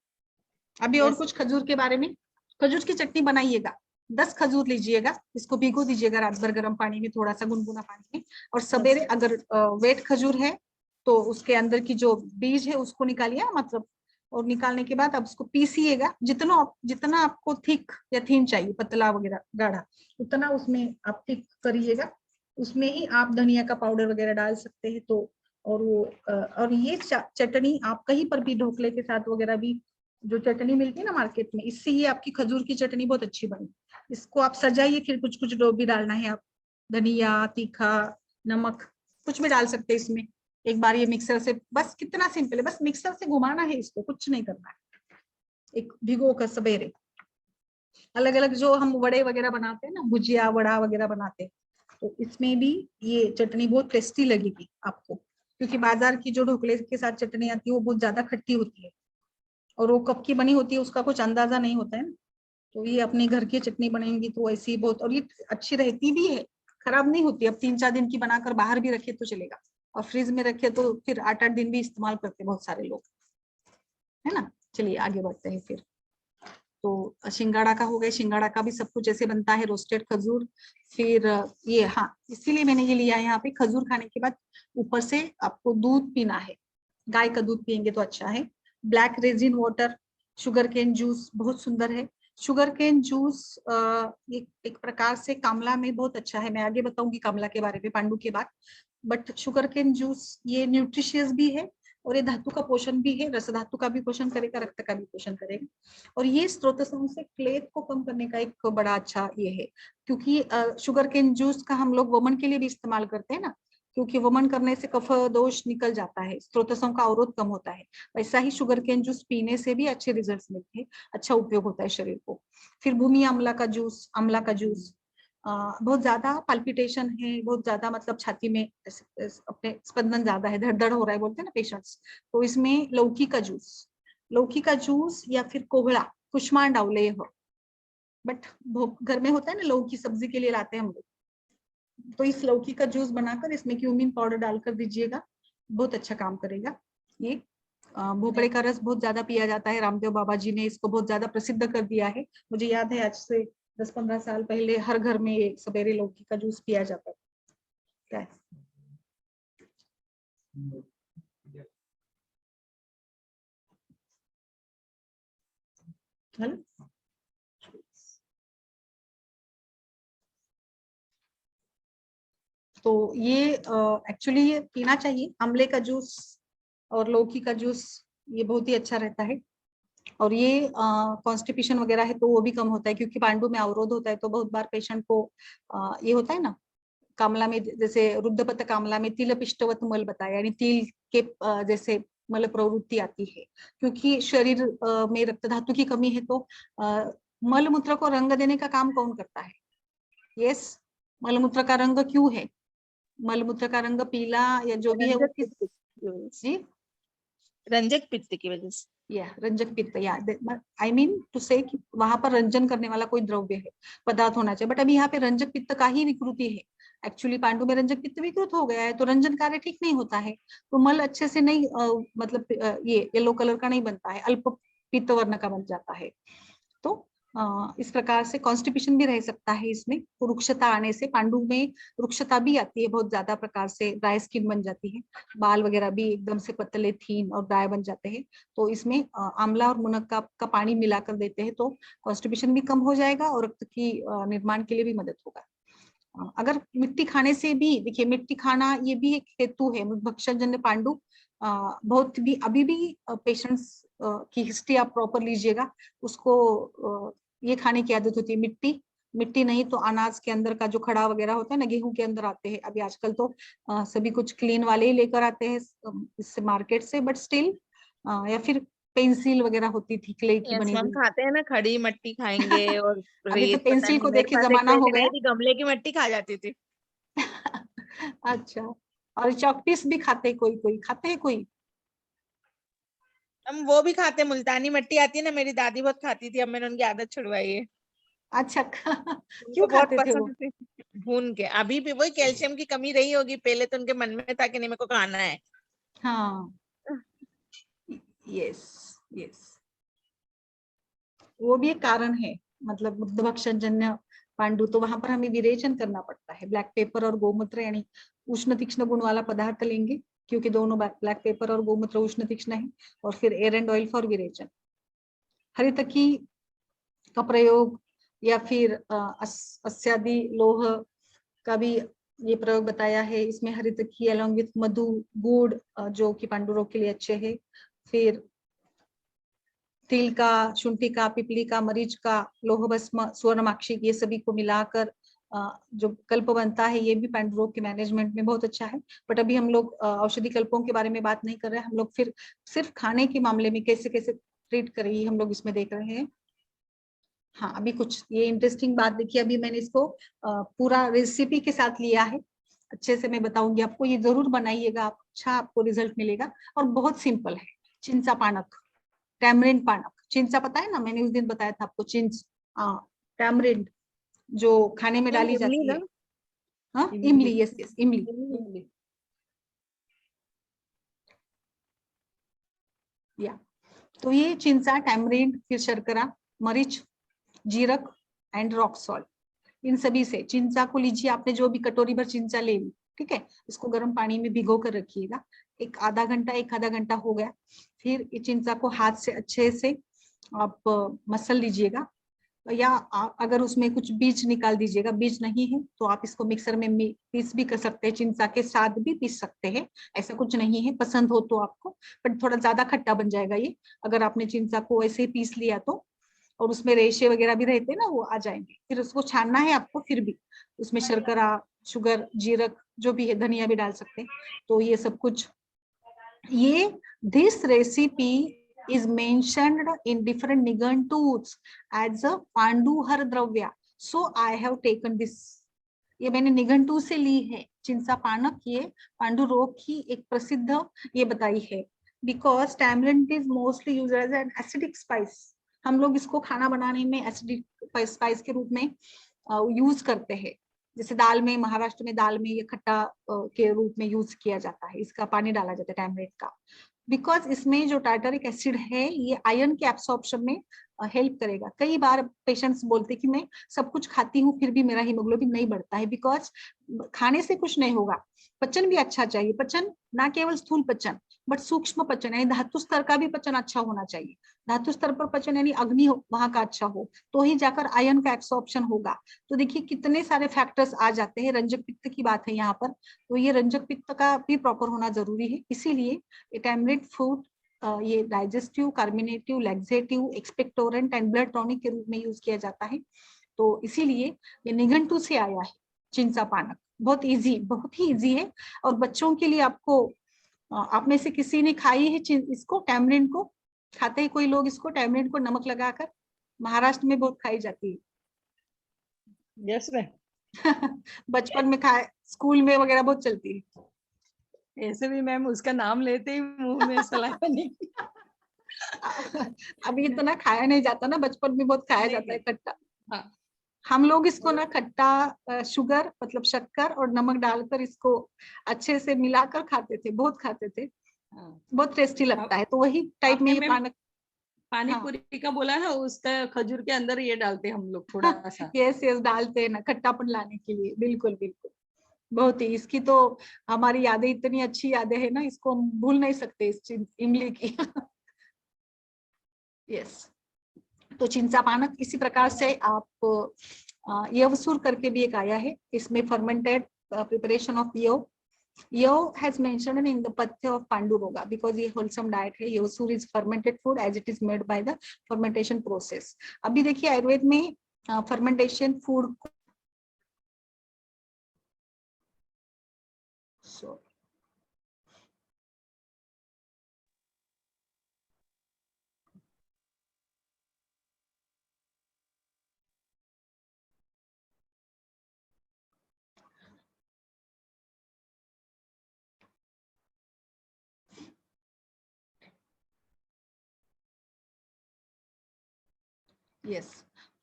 A: अभी और
B: Yes.
A: कुछ खजूर के बारे में। खजूर की चटनी बनाइएगा, 10 खजूर लीजिएगा, इसको भिगो दीजिएगा रात भर गर्म पानी में, थोड़ा सा गुनगुना पानी में, और सवेरे अगर वेट खजूर है तो उसके अंदर की जो बीज है उसको निकालिए मतलब, और निकालने के बाद अब उसको पीसिएगा, जितना जितना आपको थिक या थीन चाहिए, पतला वगैरह गाढ़ा, उतना उसमें आप थिक करिएगा। उसमें ही आप धनिया का पाउडर वगैरह डाल सकते हैं। तो और वो और ये चटनी आप कहीं पर भी ढोकले के साथ वगैरह भी, जो चटनी मिलती है ना मार्केट में, इससे ही आपकी खजूर की चटनी बहुत अच्छी बनी। इसको आप सजाइए, फिर कुछ कुछ डो भी डालना है आप, धनिया, तीखा, नमक, कुछ भी डाल सकते हैं इसमें। एक बार ये मिक्सर से, बस कितना सिंपल है, बस मिक्सर से घुमाना है इसको, कुछ नहीं करना है। एक भिगो कर सवेरे, अलग अलग जो हम वड़े वगैरह बनाते हैं ना, भुजिया वड़ा वगैरह बनाते हैं, तो इसमें भी ये चटनी बहुत टेस्टी लगेगी आपको, क्योंकि बाजार की जो ढोकले के साथ चटनी आती है वो बहुत ज्यादा खट्टी होती है, और वो कब की बनी होती है उसका कुछ अंदाजा नहीं होता है ना। तो ये अपने घर की चटनी बनेगी तो ऐसी बहुत, और ये अच्छी रहती भी है, खराब नहीं होती। अब 3-4 दिन की बनाकर बाहर भी रखे तो चलेगा, और फ्रिज में रखे तो फिर 8-8 दिन भी इस्तेमाल करते बहुत सारे लोग, है ना। चलिए आगे बढ़ते हैं फिर। तो सिंगाड़ा का हो गया, सिंगाड़ा का भी सब कुछ ऐसे बनता है, रोस्टेड खजूर। फिर ये, हाँ इसीलिए मैंने ये लिया है यहाँ पे, खजूर खाने के बाद ऊपर से आपको दूध पीना है, गाय का दूध पियेंगे तो अच्छा है। Black raisin water, sugar cane juice बहुत सुंदर है। शुगर केन जूस एक प्रकार से कामला में बहुत अच्छा है, मैं आगे बताऊंगी कामला के बारे में पांडु के बाद। बट शुगर केन जूस ये न्यूट्रिशियस भी है, और ये धातु का पोषण भी है, रस धातु का भी पोषण करेगा, रक्त का भी पोषण करेगा, और ये स्रोतों से क्लेथ को कम करने का एक बड़ा अच्छा ये है। क्योंकि शुगर केन जूस का हम लोग वमन के लिए भी इस्तेमाल करते हैं ना, क्योंकि वमन करने से कफ दोष निकल जाता है, स्रोतों का अवरोध कम होता है। वैसा ही शुगर केन जूस पीने से भी अच्छे रिजल्ट्स मिलते हैं, अच्छा उपयोग होता है शरीर को। फिर भूमि आंवला का जूस, आंवला का जूस, बहुत ज्यादा पाल्पिटेशन है, बहुत ज्यादा मतलब छाती में अपने स्पंदन ज्यादा है, धड़धड़ हो रहा है बोलते हैं ना पेशेंट्स, तो इसमें लौकी का जूस, लौकी का जूस या फिर कोहड़ा, कुष्मांड अवलेह, बट घर में होता है ना लौकी, सब्जी के लिए लाते हैं हम लोग, तो इस लौकी का जूस बनाकर इसमें क्यूमिन पाउडर डालकर दीजिएगा, बहुत अच्छा काम करेगा। ये भोपड़े का रस बहुत ज्यादा पिया जाता है, रामदेव बाबा जी ने इसको बहुत ज्यादा प्रसिद्ध कर दिया है। मुझे याद है आज से 10-15 साल पहले हर घर में एक सवेरे लौकी का जूस पिया जाता है। तो ये एक्चुअली ये पीना चाहिए, आंवले का जूस और लौकी का जूस, ये बहुत ही अच्छा रहता है। और ये कॉन्स्टिपेशन वगैरह है तो वो भी कम होता है, क्योंकि पांडु में अवरोध होता है, तो बहुत बार पेशेंट को ये होता है ना, कामला में जैसे रुद्रपथ कामला में तिल पिष्टवत मल बताया, यानी तिल के जैसे मल प्रवृत्ति आती है, क्योंकि शरीर में रक्त धातु की कमी है। तो मल मूत्र को रंग देने का काम कौन करता है? यस, मल मूत्र का रंग क्यों है? मल मूत्र का रंग पीला या जो भी है वो किस? जी,
B: रंजक पित्त की वजह से।
A: या रंजक पित्त, या आई मीन टू से कि वहां पर रंजन करने वाला कोई द्रव्य है, पदार्थ होना चाहिए। बट अभी यहाँ पे रंजक पित्त का ही विकृति है। एक्चुअली पांडु में रंजक पित्त विकृत हो गया है, तो रंजन कार्य ठीक नहीं होता है, तो मल अच्छे से नहीं मतलब ये येलो कलर का नहीं बनता है, अल्प पित्त वर्ण का बन जाता है। तो इस प्रकार से कॉन्स्टिपेशन भी रह सकता है इसमें। रुक्षता आने से पांडु में रुक्षता भी आती है बहुत ज्यादा प्रकार से, ड्राई स्किन बन जाती है, बाल वगैरह भी एकदम से पतले थीन और ड्राई बन जाते हैं। तो इसमें आंवला और मुनक्का का पानी मिलाकर देते हैं तो कॉन्स्टिपेशन भी कम हो जाएगा और रक्त की निर्माण के लिए भी मदद होगा। अगर मिट्टी खाने से भी, देखिए मिट्टी खाना ये भी एक हेतु है। भक्षणजन्य पांडु बहुत भी, अभी भी पेशेंट्स की हिस्ट्री आप प्रॉपर लीजिएगा, उसको ये खाने की आदत होती है मिट्टी। मिट्टी नहीं तो अनाज के अंदर का जो खड़ा वगैरह होता है ना, गेहूं के अंदर आते हैं। अभी आजकल तो सभी कुछ क्लीन वाले ही लेकर आते हैं इससे मार्केट से, बट स्टिल या फिर पेंसिल वगैरह होती थी क्ले की बनी
B: हम
A: हुई।
B: खाते हैं ना, खड़ी मट्टी खाएंगे और
A: अभी तो
B: रेत, पता
A: पेंसिल
B: नहीं,
A: को
B: मेरे
A: देखिए
B: पास एक
A: जमाना हो
B: पेशेंट
A: गया।
B: आई थी, गमले की मट्टी खा जाती थी।
A: अच्छा, और चॉकपीस भी खाते, कोई कोई खाते हैं कोई।
B: हम वो भी खाते हैं, मुल्तानी मट्टी आती है ना, मेरी दादी बहुत खाती थी, अब मैंने उनकी आदत छुड़वाई है।
A: अच्छा
B: उनको
A: क्यों
B: बहुत
A: खाते थे वो?
B: पसंद थी भून के। अभी भी वही कैल्शियम की कमी रही होगी, पहले तो उनके मन में था कि नहीं मेरे को खाना है।
A: हाँ, यस यस, वो भी एक कारण है। मतलब बुद्धभक्षणजन्य पांडु, तो वहां पर हमें विरेचन करना पड़ता है। ब्लैक पेपर और गोमूत्र यानी उष्ण तीक्ष्ण गुण वाला पदार्थ लेंगे, क्योंकि दोनों ब्लैक पेपर और गोमूत्र उष्ण तीक्ष्ण है। और फिर एयर एंड ऑयल फॉर विरेचन। हरितकी का प्रयोग या फिर अस्यादि लोह का भी ये प्रयोग बताया है। इसमें हरितकी अलॉन्ग विथ मधु, गुड़, जो कि पांडु रोग के लिए अच्छे है। फिर तिल का, शुंठी का, पिपली का, मरीच का, लोह भस्म, स्वर्णमाक्षी, ये सभी को मिलाकर जो कल्प बनता है, ये भी पांडु रोग के मैनेजमेंट में बहुत अच्छा है। बट अभी हम लोग औषधि कल्पों के बारे में बात नहीं कर रहे हैं, हम लोग फिर सिर्फ खाने के मामले में कैसे कैसे ट्रीट करें ये हम लोग इसमें देख रहे हैं। हाँ, अभी कुछ ये इंटरेस्टिंग बात देखिए, अभी मैंने इसको पूरा रेसिपी के साथ लिया है, अच्छे से मैं बताऊंगी आपको, ये जरूर बनाइएगा आप, अच्छा आपको रिजल्ट मिलेगा। और बहुत सिंपल है। चिंचा पानक, टैमरिंड पानक। चिंचा पता है ना, मैंने उस दिन बताया था आपको, चिंच, टैमरिंड जो खाने में डाली
B: इमली
A: जाती
B: ना,
A: है। हाँ, इमली, यस यस, इमली। या तो ये चिंचा, टैमरिंड, फिर शर्करा, मरीच, जीरक एंड रॉक सॉल्ट, इन सभी से चिंचा को लीजिए। आपने जो भी कटोरी भर चिंचा ले ली, ठीक है, इसको गर्म पानी में भिगो कर रखिएगा। एक आधा घंटा हो गया, फिर ये चिंचा को हाथ से अच्छे से आप मसल लीजिएगा, या अगर उसमें कुछ बीज निकाल दीजिएगा। बीज नहीं है तो आप इसको मिक्सर में पीस भी कर सकते हैं, चिंचा के साथ भी पीस सकते हैं, ऐसा कुछ नहीं है, पसंद हो तो आपको। बट थोड़ा ज्यादा खट्टा बन जाएगा ये अगर आपने चिंचा को ऐसे ही पीस लिया तो, और उसमें रेशे वगैरह भी रहते हैं ना, वो आ जाएंगे। फिर उसको छानना है आपको, फिर भी उसमें शर्करा, शुगर, जीरक जो भी है, धनिया भी डाल सकते हैं। तो ये सब कुछ, ये this recipe is mentioned in different nigantus as a पांडुहर द्रव्य, so I have taken this। ये मैंने निघंटू से ली है। चिंचा पानक ये पांडु रोग की एक प्रसिद्ध ये बताई है। Because tamarind is mostly used as an acidic spice. हम लोग इसको खाना बनाने में एसिडिक स्पाइस के रूप में यूज करते हैं। जैसे दाल में, महाराष्ट्र में दाल में ये खट्टा के रूप में यूज किया जाता है, इसका पानी डाला जाता है टैमरिंड का। बिकॉज इसमें जो टार्टरिक एसिड है ये आयरन के एब्सॉर्प्शन में हेल्प करेगा। कई बार पेशेंट्स बोलते कि मैं सब कुछ खाती हूँ फिर भी मेरा हीमोग्लोबिन नहीं बढ़ता है। बिकॉज खाने से कुछ नहीं होगा, पचन भी अच्छा चाहिए। पचन ना केवल स्थूल पचन बट सूक्ष्म पचन, यानी धातु स्तर का भी पचन अच्छा होना चाहिए। धातु स्तर पर पचन यानी अग्नि वहां का अच्छा हो, तो ही जाकर आयरन का एब्सॉर्प्शन होगा। तो देखिए कितने सारे फैक्टर्स आ जाते हैं। रंजक पित्त की बात है यहाँ पर, तो ये रंजक पित्त का भी प्रॉपर होना जरूरी है। इसीलिए टैमरिंड फ्रूट ये digestive, carminative, laxative, expectorant and blood tonic के रूप में यूज किया जाता है। तो इसीलिए ये निघंटू से आया है चिंचा पानक। बहुत ही इजी है, और बच्चों के लिए आपको आप में से किसी ने खाई है इसको, टैमरिंड को? खाते हैं कोई लोग इसको, टैमरिंड को नमक लगाकर? महाराष्ट्र में बहुत खाई जाती है।
B: Yes ma'am.
A: बचपन में खाए, स्कूल में वगैरह बहुत चलती है।
D: ऐसे भी मैम उसका नाम लेते ही मुंह में सलाइवा नहीं।
A: अभी तो ना खाया नहीं जाता ना, बचपन में बहुत खाया
D: नहीं,
A: जाता है
D: नहीं।
A: खट्टा।
D: हाँ।
A: हम लोग इसको ना खट्टा शुगर मतलब शक्कर और नमक डालकर इसको अच्छे से मिलाकर खाते थे, बहुत खाते थे,
D: हाँ।
A: बहुत टेस्टी लगता है। तो वही टाइप में
D: आपने
A: ये
D: मैम
A: पानक।
D: पानी
A: हाँ,
D: पूरी का बोला ना, उसका खजूर के अंदर ये डालते हम लोग थोड़ा सा।
A: यस यस, डालते हैं ना खट्टापन लाने के लिए, बिल्कुल बिल्कुल। बहुत ही, इसकी तो हमारी यादें इतनी अच्छी यादें हैं ना, इसको हम भूल नहीं सकते इस इमली की। यस। तो चिंचा पानक इसी प्रकार से आप यवसूर करके भी एक आया है, इसमें fermented preparation of yav. Yav has mentioned in the Pathya of Panduroga because ये wholesome diet है। Yavsur is fermented food as it is made by the fermentation process। अभी देखिए आयुर्वेद में fermentation food so yes,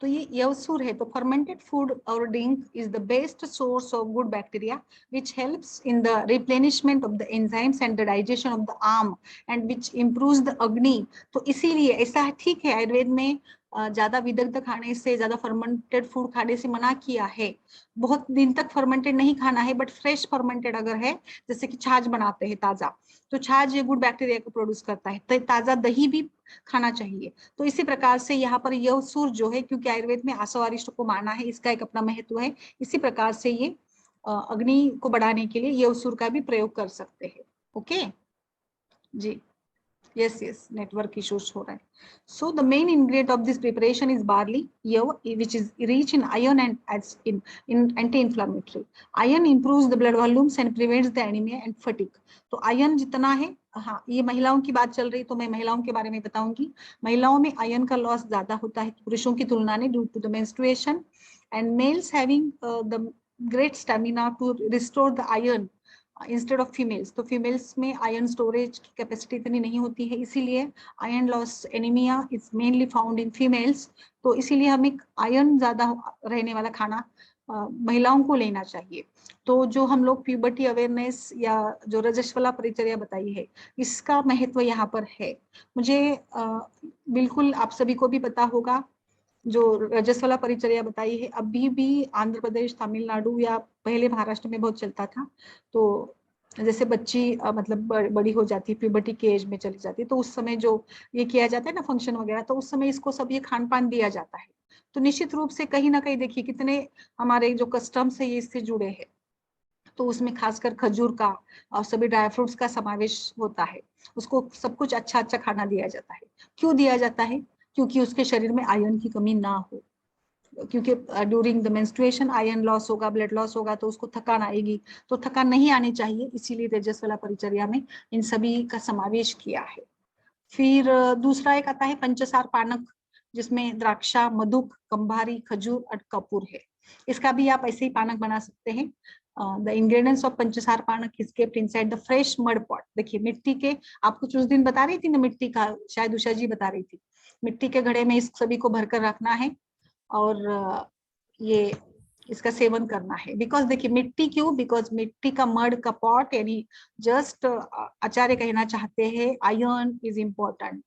A: तो ये यवसूर है। तो fermented food or drink is the best source of good bacteria which helps in the replenishment of the enzymes and the digestion of the arm and which improves the agni। तो इसीलिए ऐसा ठीक है, आयुर्वेद में ज्यादा विदग्ध खाने से, ज्यादा फर्मेंटेड फूड खाने से मना किया है। बहुत दिन तक फर्मेंटेड नहीं खाना है, बट फ्रेश फर्मेंटेड अगर है, जैसे कि छाछ बनाते हैं ताजा, तो छाछ ये गुड बैक्टीरिया को प्रोड्यूस करता है। तो ताजा दही भी खाना चाहिए। तो इसी प्रकार से यहाँ पर यवसूर जो है, क्योंकि आयुर्वेद में आसवारिष्ट को माना है, इसका एक अपना महत्व है, इसी प्रकार से ये अग्नि को बढ़ाने के लिए यवसूर का भी प्रयोग कर सकते हैं। ओके जी, yes yes, network issues हो रहा है। So the main ingredient of this preparation is barley, yav, which is rich in iron and as in anti-inflammatory। iron improves the blood volumes and prevents the anemia and fatigue। तो ion जितना है, हाँ ये महिलाओं की बात चल रही, तो मैं महिलाओं के बारे में बताऊंगी। महिलाओं में आयन का लॉस ज्यादा होता है पुरुषों की तुलना में, due to the menstruation, and males having the great stamina to restore the iron instead of females. तो फीमेल्स में आयरन स्टोरेज की कैपेसिटी इतनी नहीं होती है, इसीलिए iron loss anaemia is mainly found in females. तो इसीलिए हमें आयरन ज्यादा रहने वाला खाना महिलाओं को लेना चाहिए। तो जो हम लोग प्यूबर्टी अवेयरनेस या जो रजस्वला परिचर्या बताई है, इसका महत्व यहाँ पर है। मुझे बिल्कुल आप सभी को भी पता होगा, जो रजस्वला परिचर्या बताई है, अभी भी आंध्र प्रदेश, तमिलनाडु या पहले महाराष्ट्र में बहुत चलता था। तो जैसे बच्ची मतलब बड़ी हो जाती है, प्यूबर्टी के एज में चली जाती है, तो उस समय जो ये किया जाता है ना फंक्शन वगैरह, तो उस समय इसको सब ये खान पान दिया जाता है। तो निश्चित रूप से कहीं ना कहीं देखिए कितने हमारे जो कस्टम्स है ये इससे जुड़े हैं। तो उसमें खासकर खजूर का और सभी ड्राई फ्रूट्स का समावेश होता है। उसको सब कुछ अच्छा अच्छा खाना दिया जाता है। क्यों दिया जाता है? क्योंकि उसके शरीर में आयरन की कमी ना हो। क्योंकि during the menstruation iron loss होगा, ब्लड लॉस होगा, तो उसको थकान आएगी। तो थकान नहीं आनी चाहिए, इसीलिए रजस्वला परिचर्या में इन सभी का समावेश किया है। फिर दूसरा एक आता है पंचसार पानक, जिसमें द्राक्षा, मधुक, कंभारी, खजूर और कपूर है। इसका भी आप ऐसे ही पानक बना सकते हैं। द इंग्रेडिएंट्स ऑफ पंचसार पानक is kept inside the fresh mud pot. देखिए मिट्टी के, आपको कुछ दिन बता रही थी ना मिट्टी का, शायद उषा जी बता रही थी, मिट्टी के घड़े में इस सभी को भरकर रखना है और ये इसका सेवन करना है। बिकॉज देखिए मिट्टी क्यों, बिकॉज मिट्टी का मड का पॉट, यानी जस्ट आचार्य कहना चाहते हैं आयरन इज इम्पोर्टेंट।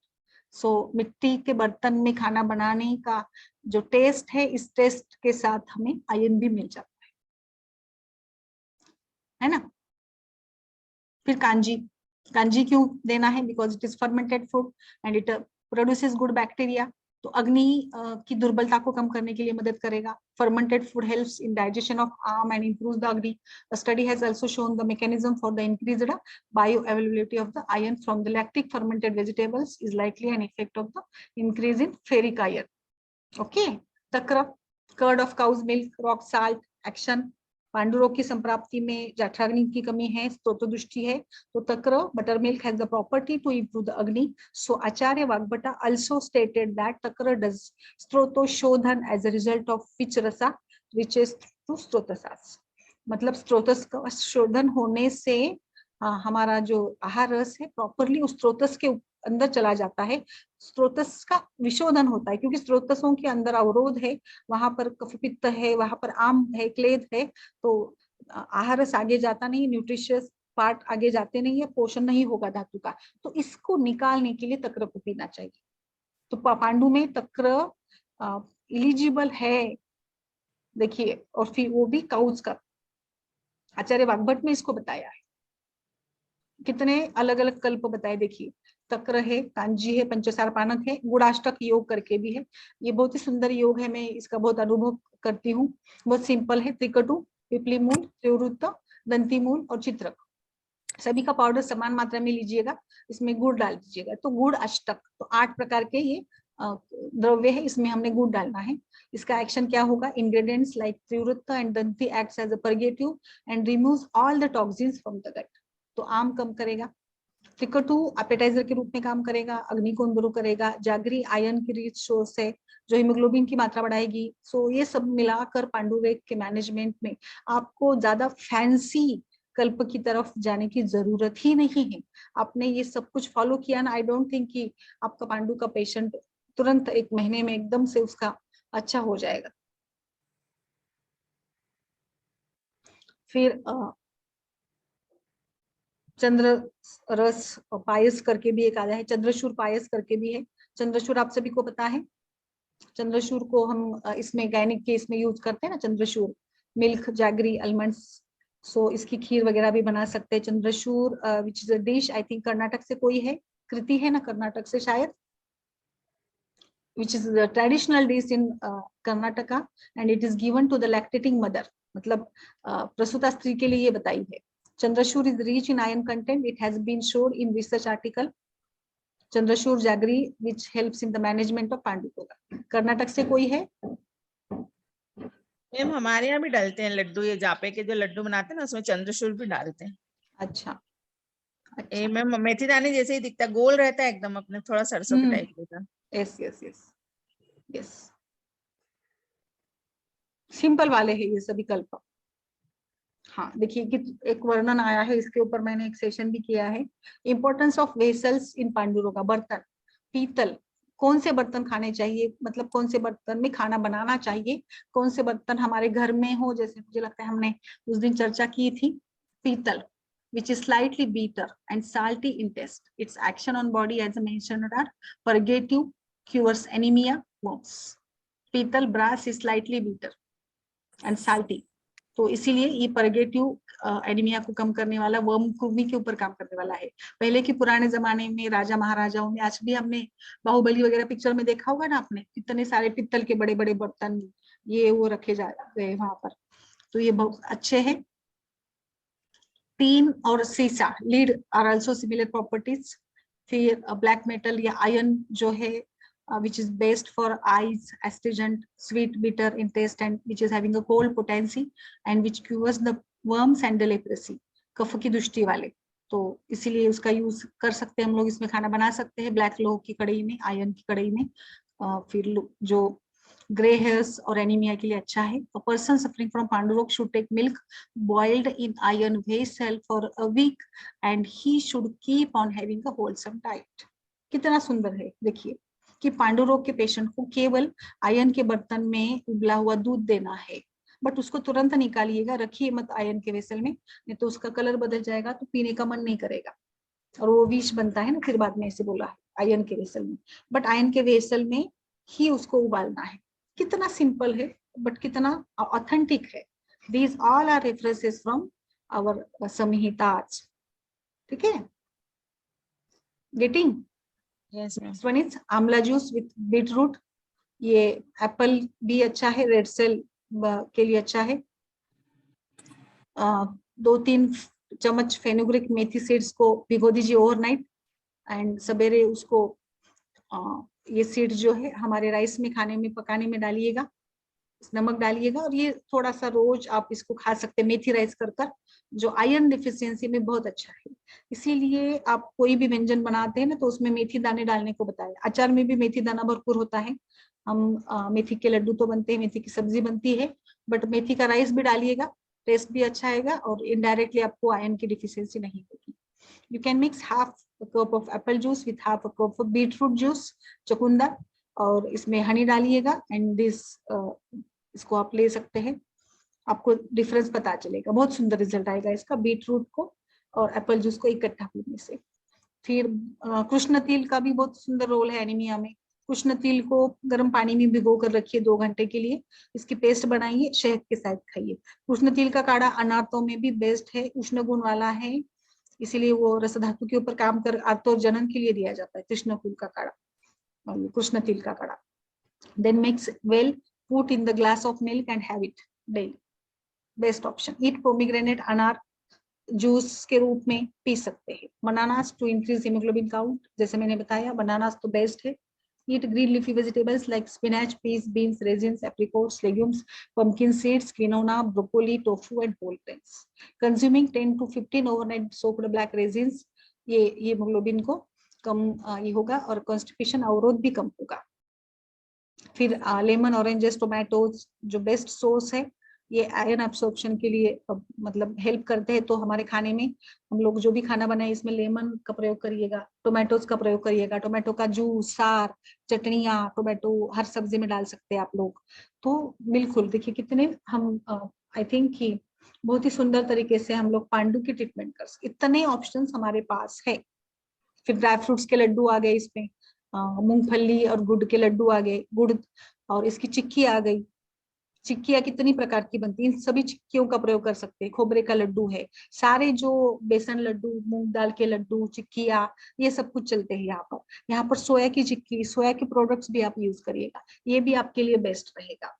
A: सो मिट्टी के बर्तन में खाना बनाने का जो टेस्ट है, इस टेस्ट के साथ हमें आयरन भी मिल जाता है ना। फिर कांजी, कांजी क्यों देना है? Because it is fermented food and it produces good bacteria. तो अग्नि की दुर्बलता को कम करने के लिए मदद करेगा। Fermented food helps in digestion of arm and improves the agni। The study has also shown the mechanism for the increased bioavailability of the iron from the lactic fermented vegetables is likely an effect of the increase in ferric iron। Okay, takra, curd of cow's milk, rock salt, action, Pandu रोग की संप्राप्ति में जठराग्नि की कमी है, स्त्रोतदुष्टि है, तो takra butter milk has the property to improve the agni. So Acharya Vagbhata also stated that takra does strotoshodhan as a result of which rasa reaches to strotasas. मतलब स्त्रोतस का शोधन होने से हमारा जो आहार रस है प्रॉपरली उस स्त्रोतस के अंदर चला जाता है, स्त्रोतस का विशोधन होता है, क्योंकि स्त्रोतसों के अंदर अवरोध है, वहां पर कफ पित्त है, वहां पर आम है, क्लेद है, तो आहार रस आगे जाता नहीं, न्यूट्रिशियस पार्ट आगे जाते नहीं है, पोषण नहीं होगा धातु का, तो इसको निकालने के लिए तक्र को पीना चाहिए। तो पांडु में तक्र इलिजिबल है, देखिए, और फिर वो भी काउज का। आचार्य वाग्भट में इसको बताया है, कितने अलग अलग कल्प बताए, देखिए, तक्र है, कांजी है, पंचसार पानक है, गुणाष्टक योग करके भी है, ये बहुत ही सुंदर योग है, मैं इसका बहुत अनुभव करती हूँ, बहुत सिंपल है। त्रिकटु, पिपली मूल, त्रिवृत्त, दंती मूल और चित्रक, सभी का पाउडर समान मात्रा में लीजिएगा, इसमें गुड़ डाल दीजिएगा, तो गुड़ अष्टक, तो 8 प्रकार के ये द्रव्य है, इसमें हमने गुड़ डालना है। इसका एक्शन क्या होगा, ingredients like trivrit and danti acts as a purgative and removes all the toxins from the gut, तो आम कम करेगा। त्रिकटु एपेटाइजर के रूप में काम करेगा, अग्नि को दूर करेगा। जागरी आयरन की रिच सोर्स है जो हीमोग्लोबिन की मात्रा बढ़ाएगी। सो ये सब मिलाकर पांडुरेग के मैनेजमेंट में आपको ज्यादा फैंसी कल्प की तरफ जाने की जरूरत ही नहीं है। आपने ये सब कुछ फॉलो किया ना, आई डोंट थिंक कि आपका पांडु का पेशेंट तुरंत 1 महीने में एकदम से उसका अच्छा हो जाएगा। फिर चंद्र रस पायस करके भी एक आया है, चंद्रशूर पायस करके भी है। चंद्रशूर आप सभी को पता है, चंद्रशूर को हम इसमें गैनिक के इसमें यूज करते हैं ना, chandrashoor, milk, jaggery, almonds, so इसकी खीर वगैरह भी बना सकते हैं। Chandrashoor which is a dish, I think Karnataka से कोई है, कृति है ना कर्नाटक से शायद, which is the traditional dish in Karnataka and it is given to the lactating mother, मतलब प्रसूता स्त्री के लिए ये बताई है। Chandrashur is rich in iron content. It has been shown in research article. Chandrashur jaggery which helps in the management of Panduroga. Karnataka से कोई है?
B: मैम हमारे यहाँ भी डालते हैं लड्डू, ये जापे के जो लड्डू बनाते हैं ना उसमें चंद्रशूर भी डालते हैं।
A: अच्छा,
B: ये मैम मेथी दाने जैसे ही दिखता है, गोल रहता है एकदम, अपने थोड़ा सरसों के टाइप का।
A: Yes yes yes yes, simple वाले हैं ये सभी कल्प। हाँ देखिए कि एक वर्णन आया है, इसके ऊपर मैंने एक सेशन भी किया है। इंपॉर्टेंस ऑफ वेसल्स इन पांडुरोगा, बर्तन, पीतल, कौन से बर्तन खाने चाहिए, मतलब कौन से बर्तन में खाना बनाना चाहिए, कौन से बर्तन हमारे घर में हो, जैसे मुझे लगता है हमने उस दिन चर्चा की थी। पीतल which is slightly bitter and salty in taste. Its action on body as mentioned are purgative, cures anemia, worms. पीतल, brass is slightly bitter and salty, तो इसीलिए ये परगेटिव एनीमिया को कम करने वाला, वर्म कृमि के ऊपर काम करने वाला है। पहले के पुराने जमाने में राजा महाराजाओं में, आज भी हमने बाहुबली वगैरह पिक्चर में देखा होगा ना आपने, कितने सारे पित्तल के बड़े बड़े बर्तन ये वो रखे जा गए वहां पर, तो ये बहुत अच्छे हैं। टीन और सीसा, lead are also similar properties. फिर ब्लैक मेटल या आयरन जो है which is best for eyes, astringent, sweet, bitter in taste and which is having a cold potency and which cures the worms and the leprosy, कफ की दृष्टि वाले, तो इसीलिए उसका यूज कर सकते हैं हम लोग, इसमें खाना बना सकते हैं ब्लैक लोह की कढ़ाई में, आयरन की कढ़ाई में। फिर जो ग्रे हेयर्स और एनीमिया के लिए अच्छा है। A person suffering from पांडुरोग should take milk boiled in iron vessel for a week and he should keep on having a wholesome diet. कितना सुंदर है, देखिए कि पांडुरोग के पेशेंट को केवल आयरन के बर्तन में उबला हुआ दूध देना है, बट उसको तुरंत निकालिएगा, रखिए मत आयरन के वेसल में, नहीं तो उसका कलर बदल जाएगा, तो पीने का मन नहीं करेगा और वो विष बनता है ना, फिर बाद में ऐसे बोला है आयरन के वेसल में, बट आयरन के वेसल में ही उसको उबालना है। कितना सिंपल है बट कितना ऑथेंटिक है। These all are references from our संहिताज, ठीक है, getting.
B: Yes ma'am.
A: Next one is amla juice with beetroot, ये एप्पल भी अच्छा है, रेड सेल के लिए अच्छा है। 2-3 चम्मच फेनुग्रिक मेथी सीड्स को भिगो दीजिए ओवरनाइट एंड सवेरे उसको ये सीड जो है हमारे राइस में खाने में पकाने में डालिएगा। नमक डालिएगा, और ये थोड़ा सा रोज आप इसको खा सकते हैं मेथी राइस कर कर, जो आयरन डिफिशियंसी में बहुत अच्छा है। इसीलिए आप कोई भी व्यंजन बनाते हैं ना तो उसमें मेथी दाने डालने को बताया। अचार में भी मेथी दाना भरपूर होता है। हम मेथी के लड्डू तो बनते हैं, मेथी की सब्जी बनती है, बट मेथी का राइस भी डालिएगा, टेस्ट भी अच्छा आएगा और इनडायरेक्टली आपको आयरन की डिफिशियंसी नहीं होगी। You can mix half cup of Apple juice with half a cup of beetroot juice, चुकंदर, और इसमें हनी डालिएगा एंड दिस, इसको आप ले सकते हैं, आपको डिफरेंस पता चलेगा, बहुत सुंदर रिजल्ट आएगा इसका बीटरूट को और एप्पल जूस को इकट्ठा पीने से। फिर कृष्ण तिल का भी बहुत सुंदर रोल है एनीमिया में। कृष्ण तिल को गर्म पानी में भिगो कर रखिए 2 घंटे के लिए, इसकी पेस्ट बनाइए, शहद के साथ खाइए। कृष्ण तिल का काढ़ा अनार्थों में भी बेस्ट है, उष्ण गुण वाला है, इसीलिए वो रस धातु के ऊपर काम कर आर्तो जनन के लिए दिया जाता है कृष्ण तिल का काढ़ा, कृष्ण तिल का काढ़ा। Then mix well, put in the glass of milk and have it daily. Best option. Eat pomegranate, अनार जूस के रूप में पी सकते हैं। Bananas to increase haemoglobin count, जैसे मैंने बताया बनानास तो बेस्ट है। Eat green leafy vegetables like spinach, peas, beans, raisins, apricots, legumes, pumpkin seeds, quinoa, broccoli, tofu and whole grains. Consuming 10 to 15 overnight soaked black raisins, ये haemoglobin को कम ये होगा और कॉन्स्टिपेशन अवरोध भी कम होगा। फिर लेमन, ऑरेंजेस, टोमेटोज जो बेस्ट सोर्स है, ये आयरन एब्सॉर्प्शन के लिए मतलब हेल्प करते हैं। तो हमारे खाने में हम लोग जो भी खाना बनाए इसमें लेमन का प्रयोग करिएगा, टोमेटोज का प्रयोग करिएगा, टोमेटो का जूस, सार, चटनियाँ, टोमेटो हर सब्जी में डाल सकते हैं आप लोग। तो बिल्कुल देखिए कितने हम आई थिंक कि बहुत ही सुंदर तरीके से हम लोग पांडु की ट्रीटमेंट कर सकते, इतने ऑप्शंस हमारे पास है। फिर ड्राई फ्रूट्स के लड्डू आ गए इसमें, मूंगफली और गुड़ के लड्डू आ गए, गुड़ और इसकी चिक्की आ गई। चिक्कियाँ कितनी प्रकार की बनती है, इन सभी चिक्कियों का प्रयोग कर सकते हैं। खोबरे का लड्डू है, सारे जो बेसन लड्डू, मूंग दाल के लड्डू, चिक्कियाँ, ये सब कुछ चलते हैं यहाँ पर। यहाँ पर सोया की चिक्की, सोया के प्रोडक्ट्स भी आप यूज करिएगा, ये भी आपके लिए बेस्ट रहेगा।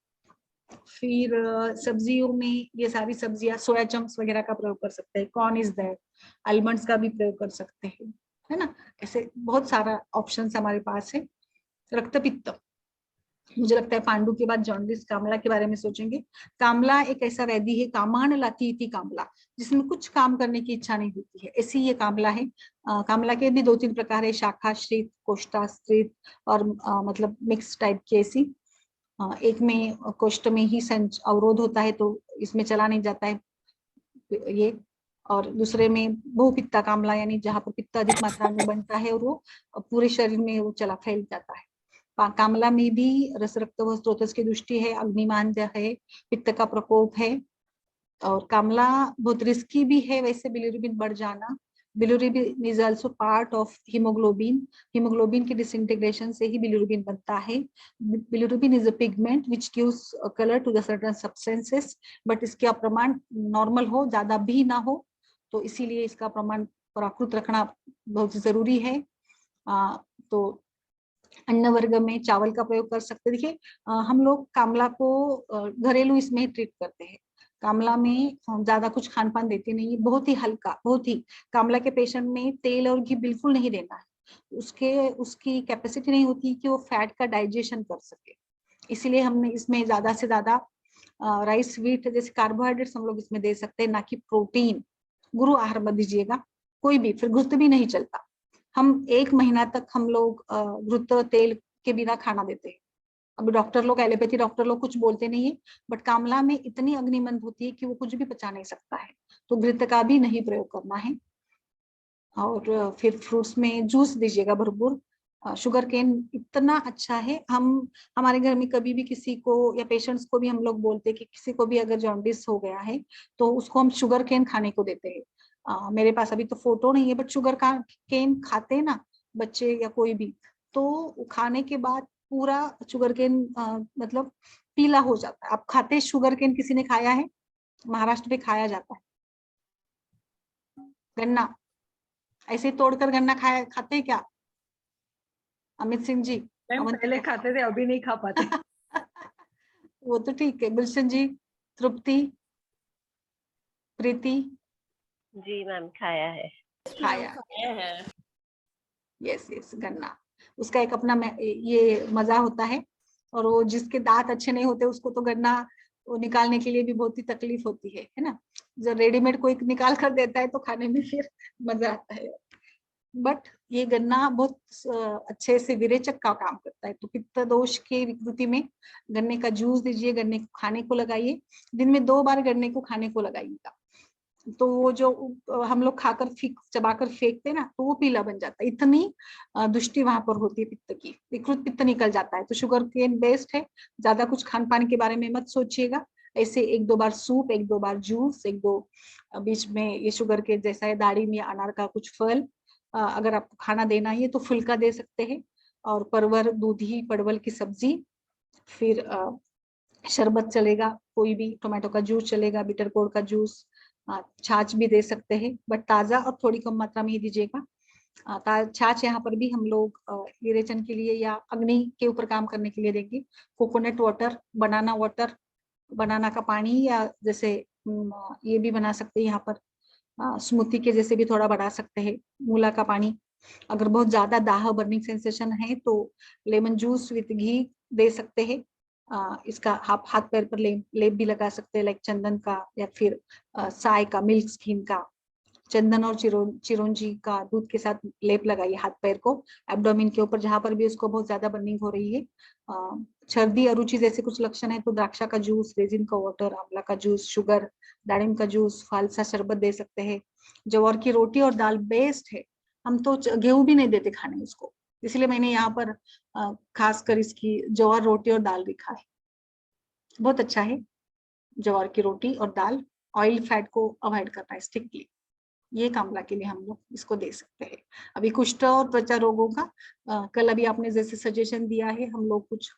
A: फिर सब्जियों में ये सारी सब्जियां, सोया चंक्स वगैरह का प्रयोग कर सकते हैं, कॉर्न इज दैट, आलमंड्स का भी प्रयोग कर सकते हैं, है ना। ऐसे बहुत सारा ऑप्शंस हमारे पास है। रक्तपित्त, मुझे लगता है पांडु के बाद जॉन्डिस, कामला के बारे में सोचेंगे। कामला एक ऐसा वैधि है, कामान लाती थी कामला, जिसमें कुछ काम करने की इच्छा नहीं होती है, ऐसी ये कामला है। कामला के भी 2-3 प्रकार है, शाखाश्रित, कोष्ठाश्रित और मतलब मिक्स टाइप की ऐसी। एक में कोष्ठ में ही अवरोध होता है तो इसमें चला नहीं जाता है ये, और दूसरे में बहुपित्ता कामला, यानी जहाँ पर पित्त अधिक मात्रा में बनता है और वो पूरे शरीर में वो चला फैल जाता है। कामला में भी रस रक्त व स्रोतस की दृष्टि है, अग्निमांद्य है, पित्त का प्रकोप है, और कामला बहुत रिस्की भी है वैसे, बिलिरुबिन बढ़ जाना। Bilirubin is also part of haemoglobin, haemoglobin के डिसइंटीग्रेशन से ही बिलिरुबिन बनता है। Bilirubin is a pigment which gives colour to the certain substances, but इसका प्रमाण नॉर्मल हो, ज्यादा भी ना हो, तो इसीलिए इसका प्रमाण प्राकृत रखना बहुत जरूरी है। तो अन्न वर्ग में चावल का प्रयोग कर सकते हैं। देखिए हम लोग कामला को घरेलू इसमें ट्रीट करते हैं, कामला में ज्यादा कुछ खान पान देते नहीं, बहुत ही हल्का, बहुत ही। कामला के पेशेंट में तेल और घी बिल्कुल नहीं देना है, उसकी कैपेसिटी नहीं होती कि वो फैट का डाइजेशन कर सके, इसीलिए हमने इसमें ज्यादा से ज्यादा राइस, व्हीट जैसे कार्बोहाइड्रेट्स हम लोग इसमें दे सकते हैं, ना कि प्रोटीन। गुरु आहार मत दीजिएगा कोई भी, फिर घुस्त भी नहीं चलता। हम 1 महीना तक हम लोग घृत तेल के बिना खाना देते हैं। अभी डॉक्टर लोग, एलोपैथी डॉक्टर लोग कुछ बोलते नहीं है, बट कामला में इतनी अग्निमंद होती है कि वो कुछ भी पचा नहीं सकता है, तो घृत का भी नहीं प्रयोग करना है। और फिर फ्रूट्स में जूस दीजिएगा भरपूर। शुगर केन इतना अच्छा है, हम हमारे घर में कभी भी किसी को या पेशेंट्स को भी हम लोग बोलते हैं कि किसी को भी अगर जॉन्डिस हो गया है तो उसको हम शुगर केन खाने को देते हैं। मेरे पास अभी तो फोटो नहीं है, बट शुगर का केन खाते हैं ना बच्चे या कोई भी, तो खाने के बाद पूरा शुगर केन मतलब पीला हो जाता है। आप खाते शुगर केन, किसी ने खाया है? महाराष्ट्र में खाया जाता है गन्ना, ऐसे तोड़कर गन्ना खाते हैं क्या अमित सिंह जी?
D: पहले खाते थे, अभी नहीं खा पाते।
A: वो तो ठीक है। गुलशन जी, तृप्ति, प्रीति?
E: जी मैम, खाया है।
A: खाया
B: है।
A: यस यस, गन्ना, उसका एक अपना ये मजा होता है। और वो जिसके दांत अच्छे नहीं होते उसको तो गन्ना वो निकालने के लिए भी बहुत ही तकलीफ होती है ना। जो रेडीमेड कोई निकाल कर देता है तो खाने में फिर मजा आता है। बट ये गन्ना बहुत अच्छे से विरेचक का काम करता है। तो पित्त दोष के विकृति में गन्ने का जूस दीजिए, गन्ने को खाने को लगाइए, दिन में 2 बार गन्ने को खाने को लगाइएगा। तो वो जो हम लोग खाकर चबाकर फेंकते ना, तो वो पीला बन जाता है। इतनी दुष्टि वहां पर होती है पित्त की, विकृत पित्त निकल जाता है। तो शुगर केन बेस्ट है, ज्यादा कुछ खान पान के बारे में मत सोचिएगा। ऐसे 1-2 बार सूप, 1-2 बार जूस, 1-2 बीच में ये शुगर के जैसा है दाढ़ी या अनार का कुछ फल, अगर आपको खाना देना है तो फुल्का दे सकते हैं, और परवर, दूधी, परवल की सब्जी, फिर शरबत चलेगा, कोई भी टोमेटो का जूस चलेगा, बिटर गोर्ड का जूस, छाछ भी दे सकते हैं, बट ताजा और थोड़ी कम मात्रा में ही दीजिएगा। छाछ यहाँ पर भी हम लोग विरेचन के लिए या अग्नि के ऊपर काम करने के लिए देंगे। कोकोनट वाटर, बनाना वाटर, बनाना का पानी, या जैसे ये भी बना सकते हैं यहाँ पर, स्मूथी के जैसे भी थोड़ा बना सकते हैं। मूला का पानी, अगर बहुत ज्यादा दाह बर्निंग सेंसेशन है तो लेमन जूस विद घी दे सकते हैं। इसका आप हाथ पैर पर लेप भी लगा सकते हैं, लाइक चंदन का या फिर साय का, मिल्क स्किन का। चंदन और चिरौंजी का दूध के साथ लेप लगाइए हाथ पैर को, एब्डोमिन के ऊपर, जहां पर भी उसको बहुत ज्यादा बर्निंग हो रही है। सर्दी, अरुचि जैसे कुछ लक्षण है तो द्राक्षा का जूस, रेजिन का वाटर, आंवला का जूस, शुगर, दाड़िम का जूस, फालसा शरबत दे सकते हैं। ज्वार की रोटी और दाल बेस्ट है। हम तो गेहूं भी नहीं देते खाने उसको, इसलिए मैंने यहाँ पर खासकर इसकी ज्वार रोटी और दाल लिखा है। बहुत अच्छा है ज्वार की रोटी और दाल। ऑयल फैट को अवॉइड करना है स्ट्रिक्टली। ये कामला के लिए हम लोग इसको दे सकते हैं। अभी कुष्ठ और त्वचा रोगों का कल अभी आपने जैसे सजेशन दिया है, हम लोग कुछ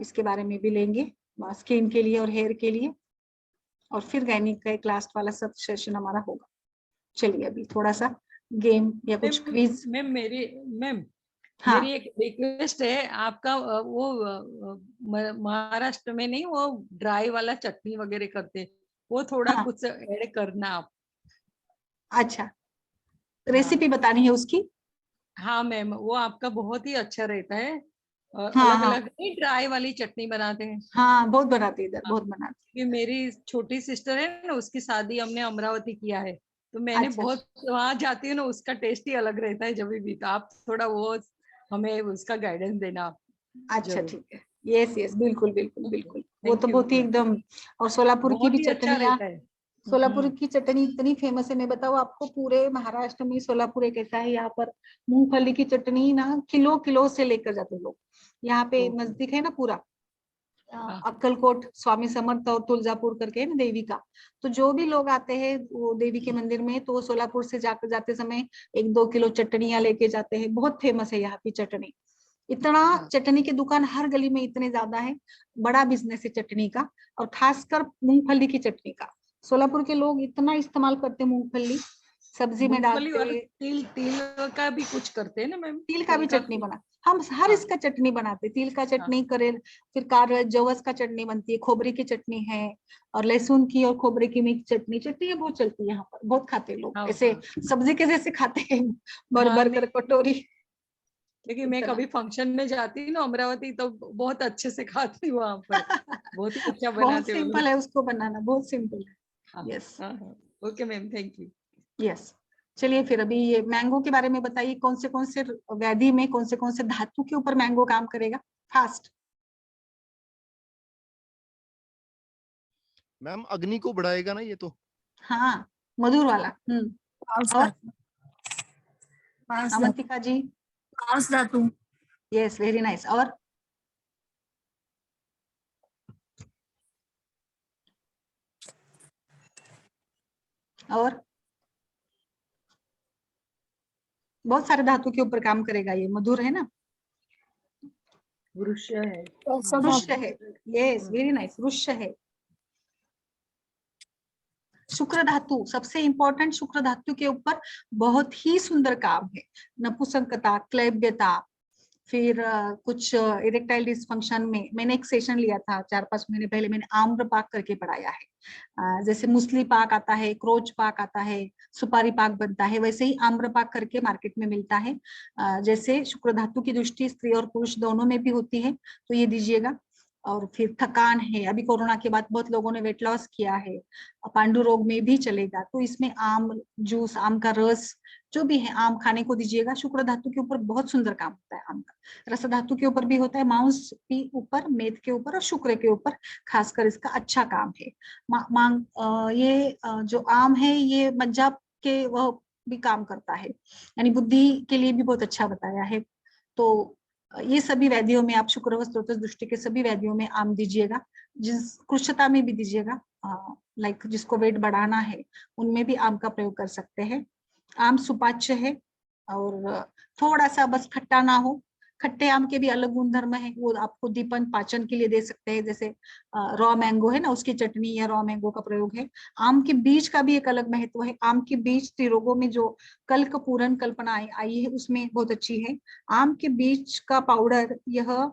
A: इसके बारे में भी लेंगे, स्किन के लिए और हेयर के लिए, और फिर गायनिक का एक लास्ट वाला सब सेशन हमारा होगा। चलिए अभी थोड़ा सा गेम या कुछ क्विज।
D: मैम
A: हाँ
D: मेरी एक रिक्वेस्ट है आपका, वो महाराष्ट्र में नहीं, वो ड्राई वाला चटनी वगैरह करते, वो थोड़ा
A: हाँ,
D: कुछ ऐड करना आप।
A: अच्छा, रेसिपी बतानी है उसकी?
D: हाँ मैम, वो आपका बहुत ही अच्छा रहता है। और
A: हाँ
D: अलग
A: हाँ
D: अलग नहीं, ड्राई वाली चटनी बनाते हैं।
A: हाँ, बहुत बनाते इधर,
D: हाँ,
A: बहुत बनाते।
D: क्योंकि मेरी छोटी सिस्टर है ना, उसकी शादी हमने अमरावती किया है, तो मैंने
A: अच्छा
D: बहुत वहां जाती हूँ ना, उसका टेस्ट ही अलग रहता है जब भी। तो आप थोड़ा वो हमें उसका गाइडेंस देना आप,
A: अच्छा,
D: जरूर।
A: ठीक है। यस यस, बिल्कुल बिल्कुल बिल्कुल, वो तो
D: थैंक यू
A: बहुत ही
D: मैम,
A: एकदम। और सोलापुर की
D: बहुत
A: भी
D: ही अच्छा
A: चटनियाँ,
D: रहता है।
A: सोलापुर की चटनी इतनी फेमस है, मैं बताऊँ आपको, पूरे महाराष्ट्र में सोलापुर एक ऐसा है, यहाँ पर मूंगफली की चटनी ना किलो किलो से लेकर जाते हैं लोग। यहाँ पे
D: ओके।
A: नजदीक है ना पूरा,
D: हाँ
A: अक्कलकोट, स्वामी समर्थ और तुलजापुर करके है ना देवी का। तो जो भी लोग आते हैं वो देवी के मंदिर में, तो वो सोलापुर से जाकर जाते समय 1-2 किलो चटनियां लेके जाते हैं। बहुत फेमस है यहाँ की चटनी। इतना
D: हाँ
A: चटनी की दुकान हर गली में इतने ज्यादा है, बड़ा बिजनेस है चटनी का, और खासकर मूंगफली की चटनी का। सोलापुर के लोग इतना इस्तेमाल करते हैं मूंगफली, सब्जी में
D: मूंगफली और
A: डालते।
D: तिल, तिल का भी कुछ करते हैं ना मैम?
A: तिल का
D: तिल
A: भी
D: का
A: चटनी बना, हम हर
D: हाँ
A: इसका चटनी बनाते, तिल का
D: हाँ
A: चटनी करे, फिर कार जवस का चटनी बनती है, खोबरे की चटनी है, और लहसुन की और खोबरे की मिक्स चटनी, चटनी बहुत चलती है यहाँ पर, बहुत खाते हैं लोग,
D: हाँ
A: ऐसे
D: हाँ
A: सब्जी के जैसे खाते हैं, भर
D: हाँ।
A: भर
D: नहीं,
A: कर कटोरी।
D: क्योंकि मैं
A: इतना
D: कभी फंक्शन में जाती हूँ ना अमरावती, तो बहुत अच्छे से खाती हूँ वहां पर, बहुत ही अच्छा
A: बहुत
D: बनाते हो
A: सिंपल
D: लोग।
A: है उसको बनाना, बहुत सिंपल
D: हाँ
A: है। यस
D: हाँ हाँ, okay ma'am, thank you.
A: Yes. चलिए फिर अभी ये मैंगो के बारे में बताइए, कौन से व्याधि में कौन से धातु के ऊपर मैंगो काम करेगा फास्ट?
F: मैम अग्नि को बढ़ाएगा ना ये तो।
A: हाँ, मधुर वाला।
C: पांच
A: और
C: धातु, पांच धातु,
A: अवंतिका जी?
C: पांच धातु।
A: Yes, very nice. और बहुत सारे धातु के ऊपर काम करेगा ये, मधुर है ना,
D: वृक्ष है।
C: कैसा
A: रुष्य
C: धातु?
A: है। यस, वेरी नाइस, रुष्य है। शुक्र धातु सबसे इंपॉर्टेंट, शुक्र धातु के ऊपर बहुत ही सुंदर काम है। नपुंसकता, क्लैब्यता, फिर कुछ इरेक्टाइल डिसफंक्शन में मैंने एक सेशन लिया था 4-5 महीने पहले, मैंने आम्र पाक करके पढ़ाया है। जैसे मुस्ली पाक आता है, क्रोच पाक आता है, सुपारी पाक बनता है, वैसे ही आम्र पाक करके मार्केट में मिलता है। जैसे शुक्र धातु की दृष्टि स्त्री और पुरुष दोनों में भी होती है, तो ये दीजिएगा। और फिर थकान है, अभी कोरोना के बाद बहुत लोगों ने वेट लॉस किया है, पांडु रोग में भी चलेगा। तो इसमें आम जूस, आम का रस जो भी है, आम खाने को दीजिएगा। शुक्र धातु के ऊपर बहुत सुंदर काम होता है आम का। रस धातु के ऊपर भी होता है, मांस के ऊपर, मेद के ऊपर और शुक्र के ऊपर खासकर इसका अच्छा काम है। ये जो आम है ये मज्जा के वह भी काम करता है, यानी बुद्धि के लिए भी बहुत अच्छा बताया है। तो ये सभी व्याधियों में आप शुक्र व स्त्रोत दृष्टि के सभी व्याधियों में आम दीजिएगा। जिस कुष्ठता में भी दीजिएगा, लाइक जिसको वेट बढ़ाना है उनमें भी आम का प्रयोग कर सकते हैं। आम सुपाच्य है और थोड़ा सा बस खट्टा ना हो। खट्टे आम के भी अलग गुणधर्म है, वो आपको दीपन पाचन के लिए दे सकते हैं। जैसे रॉ मैंगो है ना, उसकी चटनी या रॉ मैंगो का प्रयोग है। आम के बीज का भी एक अलग महत्व है। आम के बीज त्रिरोगों में जो कल्क पूरन कल्पना आई है उसमें बहुत अच्छी है। आम के बीज का पाउडर यह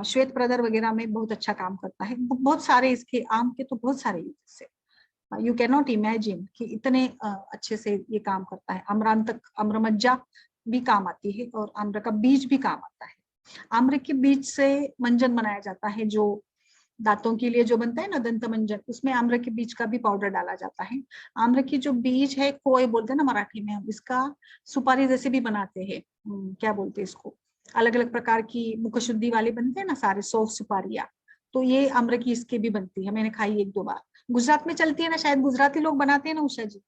A: श्वेत प्रदर वगैरह में बहुत अच्छा काम करता है। बहुत सारे इसके आम के तो बहुत सारे यूज है, यू कैन नॉट इमेजिन कि इतने अच्छे से ये काम करता है। अम्रांतक, अम्रमज्जा भी काम आती है और आम्र का बीज भी काम आता है। आम्र के बीज से मंजन बनाया जाता है, जो दांतों के लिए जो बनता है ना दंत मंजन, उसमें आम्र के बीज का भी पाउडर डाला जाता है। आम्र की जो बीज है, कोय बोलते हैं ना मराठी में, हम इसका सुपारी जैसे भी बनाते हैं। क्या बोलते हैं इसको, अलग अलग प्रकार की मुख शुद्धि वाले बनते हैं ना सारे, 100 सुपारियां, तो ये आम्र की इसके भी बनती है। मैंने खाई 1-2 बार। गुजरात में चलती है ना, शायद गुजराती लोग बनाते हैं ना उषा जी।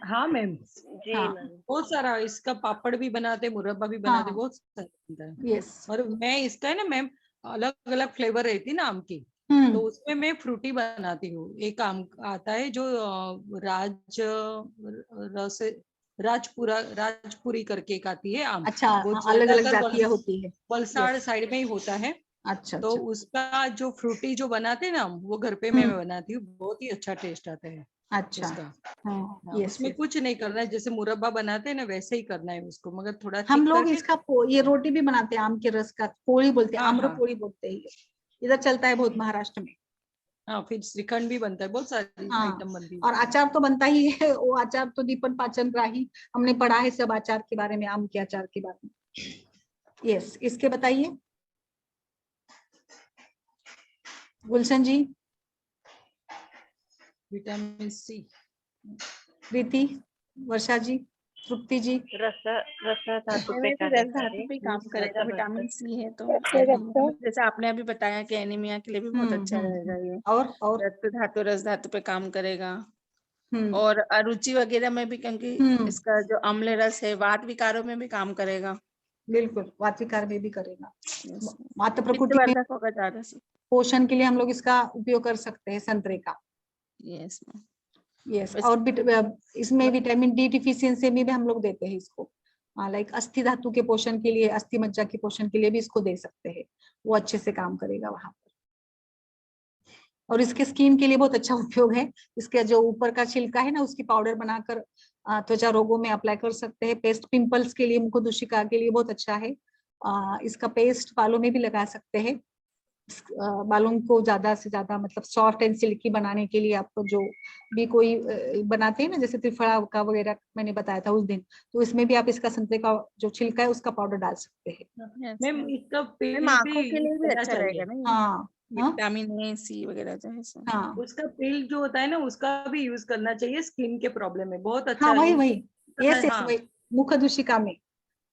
D: हाँ मैम,
E: जी
A: हाँ।
E: मैम।
D: बहुत सारा इसका पापड़ भी बनाते, मुरब्बा भी बनाते,
A: हाँ।
D: बहुत सारा बनता है।
A: यस।
D: और मैं इसका है ना मैम, अलग अलग फ्लेवर रहती ना आम की, तो उसमें मैं फ्रूटी बनाती हूँ। एक आम आता है जो रस राजपुरी करके एक आती है आम,
A: अच्छा,
D: वो
A: अलग अलग
D: ज्यादातर
A: जातियां होती है।
D: वलसाड़
A: यस।
D: साइड में ही होता है।
A: अच्छा
D: तो
A: अच्छा।
D: उसका जो फ्रूटी जो बनाते हैं ना हम, वो घर पे मैं बनाती हूँ, बहुत ही अच्छा टेस्ट आता है
A: अच्छा।
D: उसका।
A: हाँ,
D: हाँ,
A: यस
D: उसमें
A: यस।
D: कुछ नहीं करना है, जैसे मुरब्बा बनाते हैं ना वैसे ही करना है उसको, मगर थोड़ा
A: हम
D: थिक
A: लोग
D: करके।
A: इसका ये रोटी भी बनाते हैं, आम के रस का पोड़ी बोलते हैं,
D: हाँ
A: आम्र
D: हाँ
A: पोड़ी बोलते हैं ये। इधर चलता है बहुत महाराष्ट्र में।
D: हाँ, फिर श्रीखंड भी बनता है, बहुत सारी
A: हाँ,
D: आइटम बनती है
A: और
D: उसमें।
A: अचार तो बनता ही है। वो अचार तो दीपन पाचन ग्राही, हमने पढ़ा है सब अचार के बारे में, आम के अचार के बारे में। यस, इसके बताइए गुलशन जी।
D: Vitamin C.
A: प्रीति, वर्षा जी, तृप्ति जी।
E: रस रस धातु पे
B: में भी
E: कार्य
B: रस धातु पे काम
E: रस
B: करेगा,
E: बद्ध।
B: विटामिन सी है तो एनीमिया में, जैसे आपने अभी बताया कि एनीमिया के लिए भी बहुत अच्छा रहेगा ये।
A: और
B: रस धातु पे काम करेगा।
A: हम्म
B: और अरुचि वगैरह में भी, क्योंकि इसका जो अम्ल रस है वात विकारों में भी काम करेगा।
A: बिल्कुल, वातिकार में भी करेगा।
B: Yes.
A: मातृ प्रकृति में
B: पित्तवर्धक होगा ज्यादा से।
A: पोषण के लिए हम लोग इसका उपयोग कर सकते हैं, संतरे का।
B: Yes ma'am.
A: यस, और इसमें विटामिन डी डिफिशियंसी में भी हम लोग देते हैं इसको। लाइक अस्थि धातु के पोषण के लिए, अस्थि मज्जा के पोषण के लिए भी इसको दे सकते हैं, वो अच्छे से काम करेगा वहां पर। और इसके स्किन के लिए बहुत अच्छा उपयोग है। इसके जो ऊपर का छिलका है ना, उसकी पाउडर बनाकर त्वचा रोगों में अप्लाई कर सकते हैं। पेस्ट पिंपल्स के लिए, मुखदूषिका के लिए बहुत अच्छा है। इसका पेस्ट बालों में भी लगा सकते हैं। बालों को ज्यादा से ज्यादा मतलब सॉफ्ट एंड सिल्की बनाने के लिए, आपको जो भी कोई बनाते हैं ना, जैसे त्रिफला का वगैरह मैंने बताया था उस दिन, तो इसमें भी आप इसका संतरे का जो छिलका है उसका पाउडर डाल सकते हैं।
D: मैम इसका
B: मैम
D: पील
B: आंखों
D: भी
B: के लिए भी
D: करना
B: अच्छा
D: चाहिए।
B: रहेगा ना ये,
A: हाँ हाँ
B: विटामिन ए सी वगैरह जो है सो।
A: हाँ
D: उसका पील जो होता है ना, उसका भी यूज करना चाहिए स्किन के प्रॉब्लम में, बहुत अच्छा
A: हाँ,
D: है
A: वही
D: यूज।
A: वही, यस यस,
D: हाँ
A: वही मुखदूषिका में,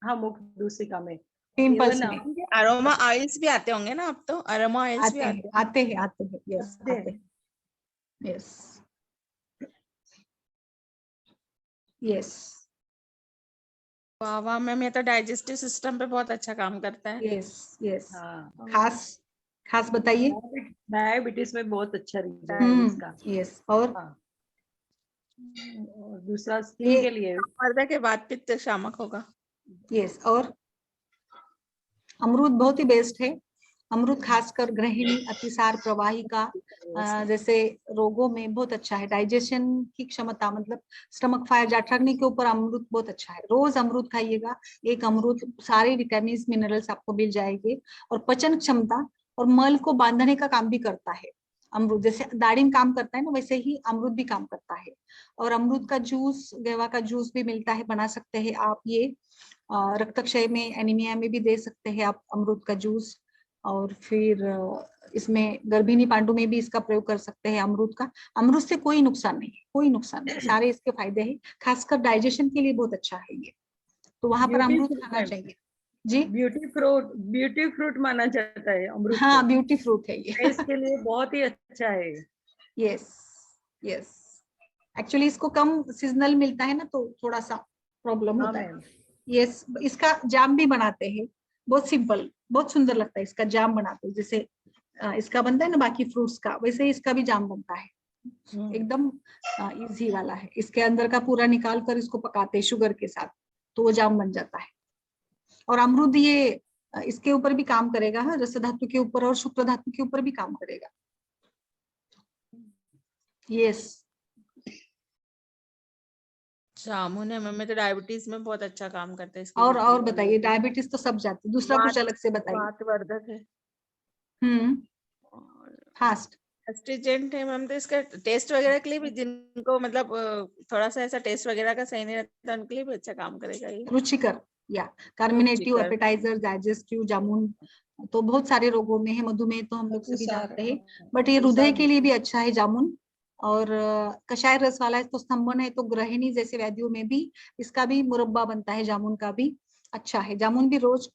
D: हाँ, मुख दूसरिका में।
A: पिंपल्स
D: इवन
A: में
B: अरोमा ऑयल्स भी आते होंगे ना, अब तो अरोमा ऑयल्स भी आते हैं।
A: आते हैं, यस आते हैं, यस यस
B: वाह वाह मैम, ये तो डाइजेस्टिव सिस्टम पे बहुत अच्छा काम करता है।
A: Yes yes.
D: हाँ,
A: खास खास बताइए।
D: डायबिटीज में बहुत अच्छा रिजल्ट है इसका।
A: यस, और
D: हाँ, और दूसरा स्किन
A: ये
D: के लिए।
B: पर्दा के बाद पित्त शामक होगा।
A: यस, और अमरूद बहुत ही बेस्ट है। अमरूद खासकर गृहिणी, अतिसार, प्रवाहिका जैसे रोगों में बहुत अच्छा है। डाइजेशन की क्षमता, मतलब स्टमक फायर, जठराग्नि के ऊपर अमरूद बहुत अच्छा है। रोज अमरूद खाइएगा, एक अमरूद, सारे विटामिन मिनरल्स आपको मिल जाएंगे। और पचन क्षमता और मल को बांधने का काम भी करता है अमरूद। जैसे दाड़िम काम करता है ना, वैसे ही अमरूद भी काम करता है। और अमरूद का जूस, गेवा का जूस भी मिलता है, बना सकते हैं आप ये। रक्तक्षय में, एनीमिया में भी दे सकते हैं आप अमरूद का जूस। और फिर इसमें गर्भिणी पांडु में भी इसका प्रयोग कर सकते हैं अमरूद का। अमरूद से कोई नुकसान नहीं, कोई नुकसान नहीं, सारे इसके फायदे हैं, खासकर डाइजेशन के लिए बहुत अच्छा है ये, तो वहां पर
D: ब्यूटी
A: अमरूद
D: फ्रूट
A: खाना
D: है।
A: चाहिए जी।
D: ब्यूटी फ्रूट माना जाता है अमरूद
A: हाँ
D: को।
A: ब्यूटी फ्रूट है ये।
D: फेस के लिए बहुत ही अच्छा है।
A: यस यस, एक्चुअली इसको कम सीजनल मिलता है ना, तो थोड़ा सा प्रॉब्लम
D: हाँ
A: होता है।
D: मैम।
A: यस, इसका जाम भी बनाते हैं, बहुत सिंपल, बहुत सुंदर लगता है इसका जाम बनाते हैं, जैसे इसका बनता है ना बाकी फ्रूट्स का, वैसे ही इसका भी जाम बनता है, एकदम इजी वाला है। इसके अंदर का पूरा निकाल कर इसको पकाते हैं शुगर के साथ, तो वो जाम बन जाता है। और अमरूद ये इसके ऊपर भी काम करेगा, हाँ, रस धातु के ऊपर और शुक्र धातु के ऊपर भी काम करेगा। यस,
B: जामुन है मम्मी, तो डायबिटीज में बहुत अच्छा काम करता है इसकी
A: और
B: गुठली।
A: बताइए, डायबिटीज तो सब जाती है, दूसरा कुछ अलग से बताइए।
B: वातवर्धक है और
A: फास्ट।
B: एस्ट्रिजेंट है मैम, तो इसका टेस्ट वगैरह के लिए भी, जिनको मतलब थोड़ा सा ऐसा टेस्ट वगैरह का सही नहीं रहता, उनके लिए भी अच्छा काम करेगा ये।
A: रुचिकर या कार्मिनेटिव,
B: रुचिकर।
A: एपेटाइजर, डाइजेस्टिव, जामुन तो बहुत सारे रोगों में है, मधुमेह तो हम लोग सभी जानते हैं, बट ये हृदय के लिए भी अच्छा है जामुन। और कषाय रस वाला है तो स्तंभन है, तो गृहिणी जैसे व्याधियों में भी इसका भी मुरब्बा बनता है, जामुन का भी अच्छा है। जामुन भी रोज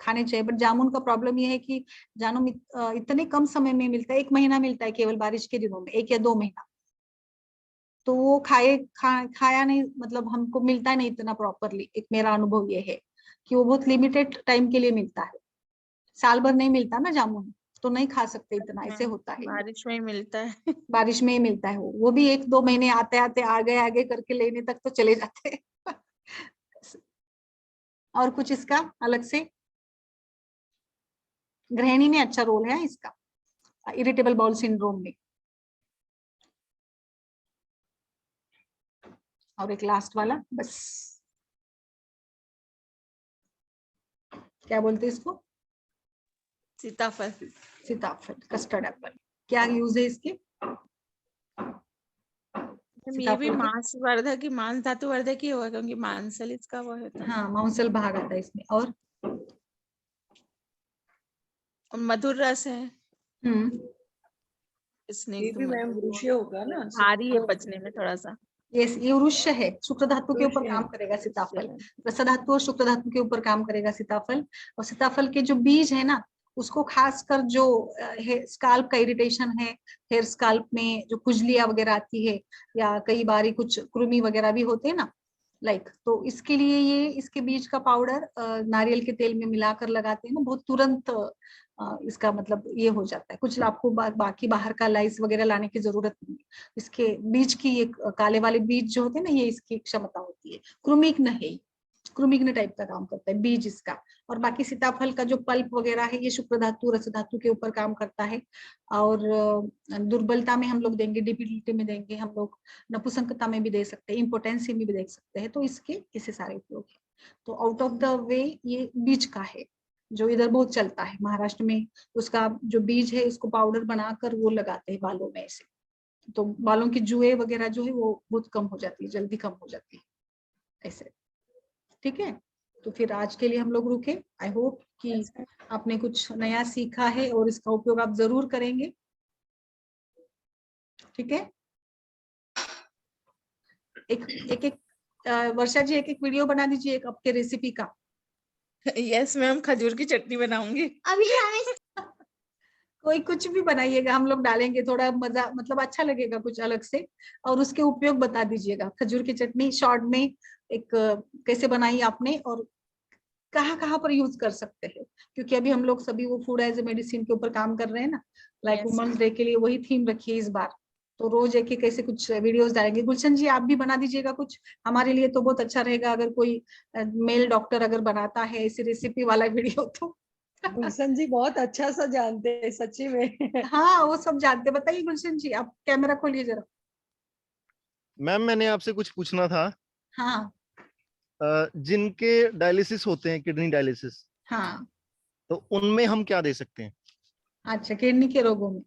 A: खाने चाहिए, बट जामुन का प्रॉब्लम ये है कि जामुन इतने कम समय में मिलता है, 1 महीना मिलता है केवल बारिश के दिनों में, 1 या 2 महीना, तो वो खाया नहीं, मतलब हमको मिलता नहीं इतना प्रॉपरली। एक मेरा अनुभव ये है कि वो बहुत लिमिटेड टाइम के लिए मिलता है, साल भर नहीं मिलता ना जामुन, तो नहीं खा सकते इतना, ऐसे होता है।
B: बारिश में ही मिलता है।
A: बारिश में ही मिलता है, वो भी 1-2 महीने आते आते आगे करके लेने तक तो चले जाते हैं। और कुछ इसका अलग से, गृहिणी में अच्छा रोल है इसका, इरिटेबल बाउल सिंड्रोम में। और एक लास्ट वाला बस, क्या बोलते हैं इसको,
B: सीताफल।
A: सीताफल, कस्टर्ड एप्पल। क्या यूज है इसके?
B: ये भी मांसवर्धक की, मांस धातु वर्धक ही होगा, क्योंकि मांसल इसका वो होता है।
A: हाँ, मांसल भाग आता है इसमें। और
B: और मधुर रस है,
D: ये
B: स्निग्ध
D: भी मैम
B: मधुर,
D: वृक्ष होगा ना।
B: भारी है पचने में थोड़ा सा।
A: यस, ये वृक्ष है, शुक्र धातु के ऊपर
D: वृक्ष
A: काम
D: है।
A: करेगा सीताफल, रस धातु और शुक्र धातु के ऊपर काम करेगा सीताफल। और सीताफल के जो बीज है ना, उसको खासकर जो स्काल्प का इरिटेशन है, हेयर स्काल्प में जो खुजलियां वगैरह आती है, या कई बार कुछ कृमि वगैरह भी होते हैं ना, तो इसके लिए ये इसके बीज का पाउडर नारियल के तेल में मिलाकर लगाते हैं ना, बहुत तुरंत इसका मतलब ये हो जाता है, कुछ आपको बाकी बाहर का लाइस वगैरह लाने की जरूरत नहीं है। इसके बीज की, ये काले वाले बीज जो होते हैं ना, ये इसकी क्षमता होती है, कृमिग्न है, कृमिग्न टाइप का काम करता है बीज इसका। और बाकी सीताफल का जो पल्प वगैरह है, ये शुक्र धातु रस धातु के ऊपर काम करता है। और दुर्बलता में हम लोग देंगे, डिबिलिटी में देंगे हम लोग, नपुंसकता में भी दे सकते हैं, इम्पोर्टेंसी में भी दे सकते हैं, तो इसके ऐसे सारे उपयोग है। तो आउट ऑफ द वे ये बीज का है, जो इधर बहुत चलता है महाराष्ट्र में, उसका जो बीज है उसको पाउडर बनाकर वो लगाते हैं बालों में ऐसे, तो बालों की जुए वगैरह जो है वो बहुत कम हो जाती है, जल्दी कम हो जाती है ऐसे। ठीक है, तो फिर आज के लिए हम लोग रुके। आई होप कि आपने कुछ नया सीखा है और इसका उपयोग आप जरूर करेंगे। ठीक है, एक वर्षा जी एक वीडियो बना दीजिए एक आपके रेसिपी का।
B: यस मैम, खजूर की चटनी बनाऊंगी
A: अभी कोई कुछ भी बनाइएगा, हम लोग डालेंगे, थोड़ा मजा मतलब अच्छा लगेगा कुछ अलग से, और उसके उपयोग बता दीजिएगा। खजूर की चटनी शॉर्ट में एक कैसे बनाई आपने, और कहाँ पर यूज कर सकते हैं, क्योंकि अभी हम लोग सभी वो फूड एज ए मेडिसिन के ऊपर काम कर रहे हैं ना, लाइक वुमेन्स डे के लिए वही थीम रखी है इस बार, तो रोज एक ऐसे कुछ वीडियोस डालेंगे। गुलशन जी आप भी बना दीजिएगा कुछ, हमारे लिए तो बहुत अच्छा रहेगा अगर कोई मेल डॉक्टर अगर बनाता है ऐसी रेसिपी वाला वीडियो तो।
D: गुलशन जी बहुत अच्छा सा जानते हैं सच्ची में।
A: हाँ वो सब जानते, बताइए गुलशन जी, आप कैमरा खोलिए जरा।
F: मैम मैंने आपसे कुछ पूछना था।
A: हाँ
F: जिनके डायलिसिस होते हैं, किडनी डायलिसिस,
A: हाँ,
F: तो उनमें हम क्या दे सकते हैं?
A: अच्छा किडनी के रोगों में,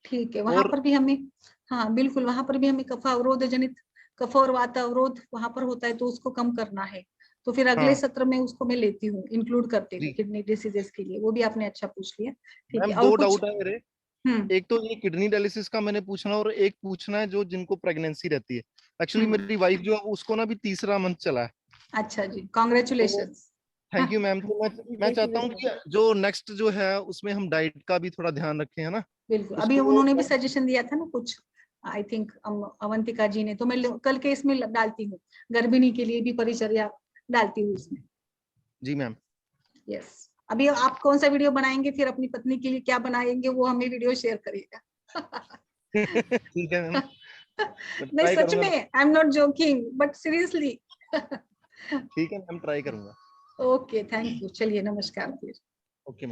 A: ठीक है, वहां
F: और
A: पर भी हमें, हाँ बिल्कुल, वहां पर भी हमें कफ अवरोध जनित, कफ और वात अवरोध वहां पर होता है, तो उसको कम करना है, तो फिर अगले
F: हाँ।
A: सत्र में उसको मैं लेती हूँ, इंक्लूड करती हूँ
F: जी।
A: किडनी डिसीजेस के लिए। वो भी आपने अच्छा पूछ लिया, ठीक है।
F: मैम
A: और
F: 2
A: कुछ?
F: डाउट है मेरे।
A: हम्म
F: एक तो ये किडनी डायलिसिस का मैंने पूछना, और एक पूछना है जो जिनको प्रेगनेंसी रहती है। एक्चुअली
A: हम्म।
F: मेरी वाइफ जो है उसको ना भी तीसरा मंथ चला है।
A: अच्छा जी,
F: तो
A: कॉन्ग्रेचुलेशन।
F: Thank you ma'am. तो मैं चाहता हूँ कि जो नेक्स्ट जो है उसमें हम डाइट का भी थोड़ा ध्यान रखें, है ना।
A: बिल्कुल, अभी
F: उसको
A: उन्होंने भी सजेशन दिया था ना कुछ, आई थिंक अवंतिका जी ने, तो मैं कल के इसमें डालती हूँ, गर्भिणी के लिए भी परिचर्या डालती हूँ इसमें।
F: जी मैम।
A: यस। अभी आप कौन सा वीडियो बनाएंगे फिर अपनी पत्नी के लिए, क्या बनाएंगे वो हमें वीडियो शेयर करिएगा।
F: ठीक है मैम, मैं
A: नहीं
F: ट्राई
A: सच
F: करूंगा।
A: में, I am not joking but seriously.
F: ठीक है मैम, ट्राई करूंगा।
A: ओके, थैंक यू, चलिए नमस्कार फिर।
F: ओके।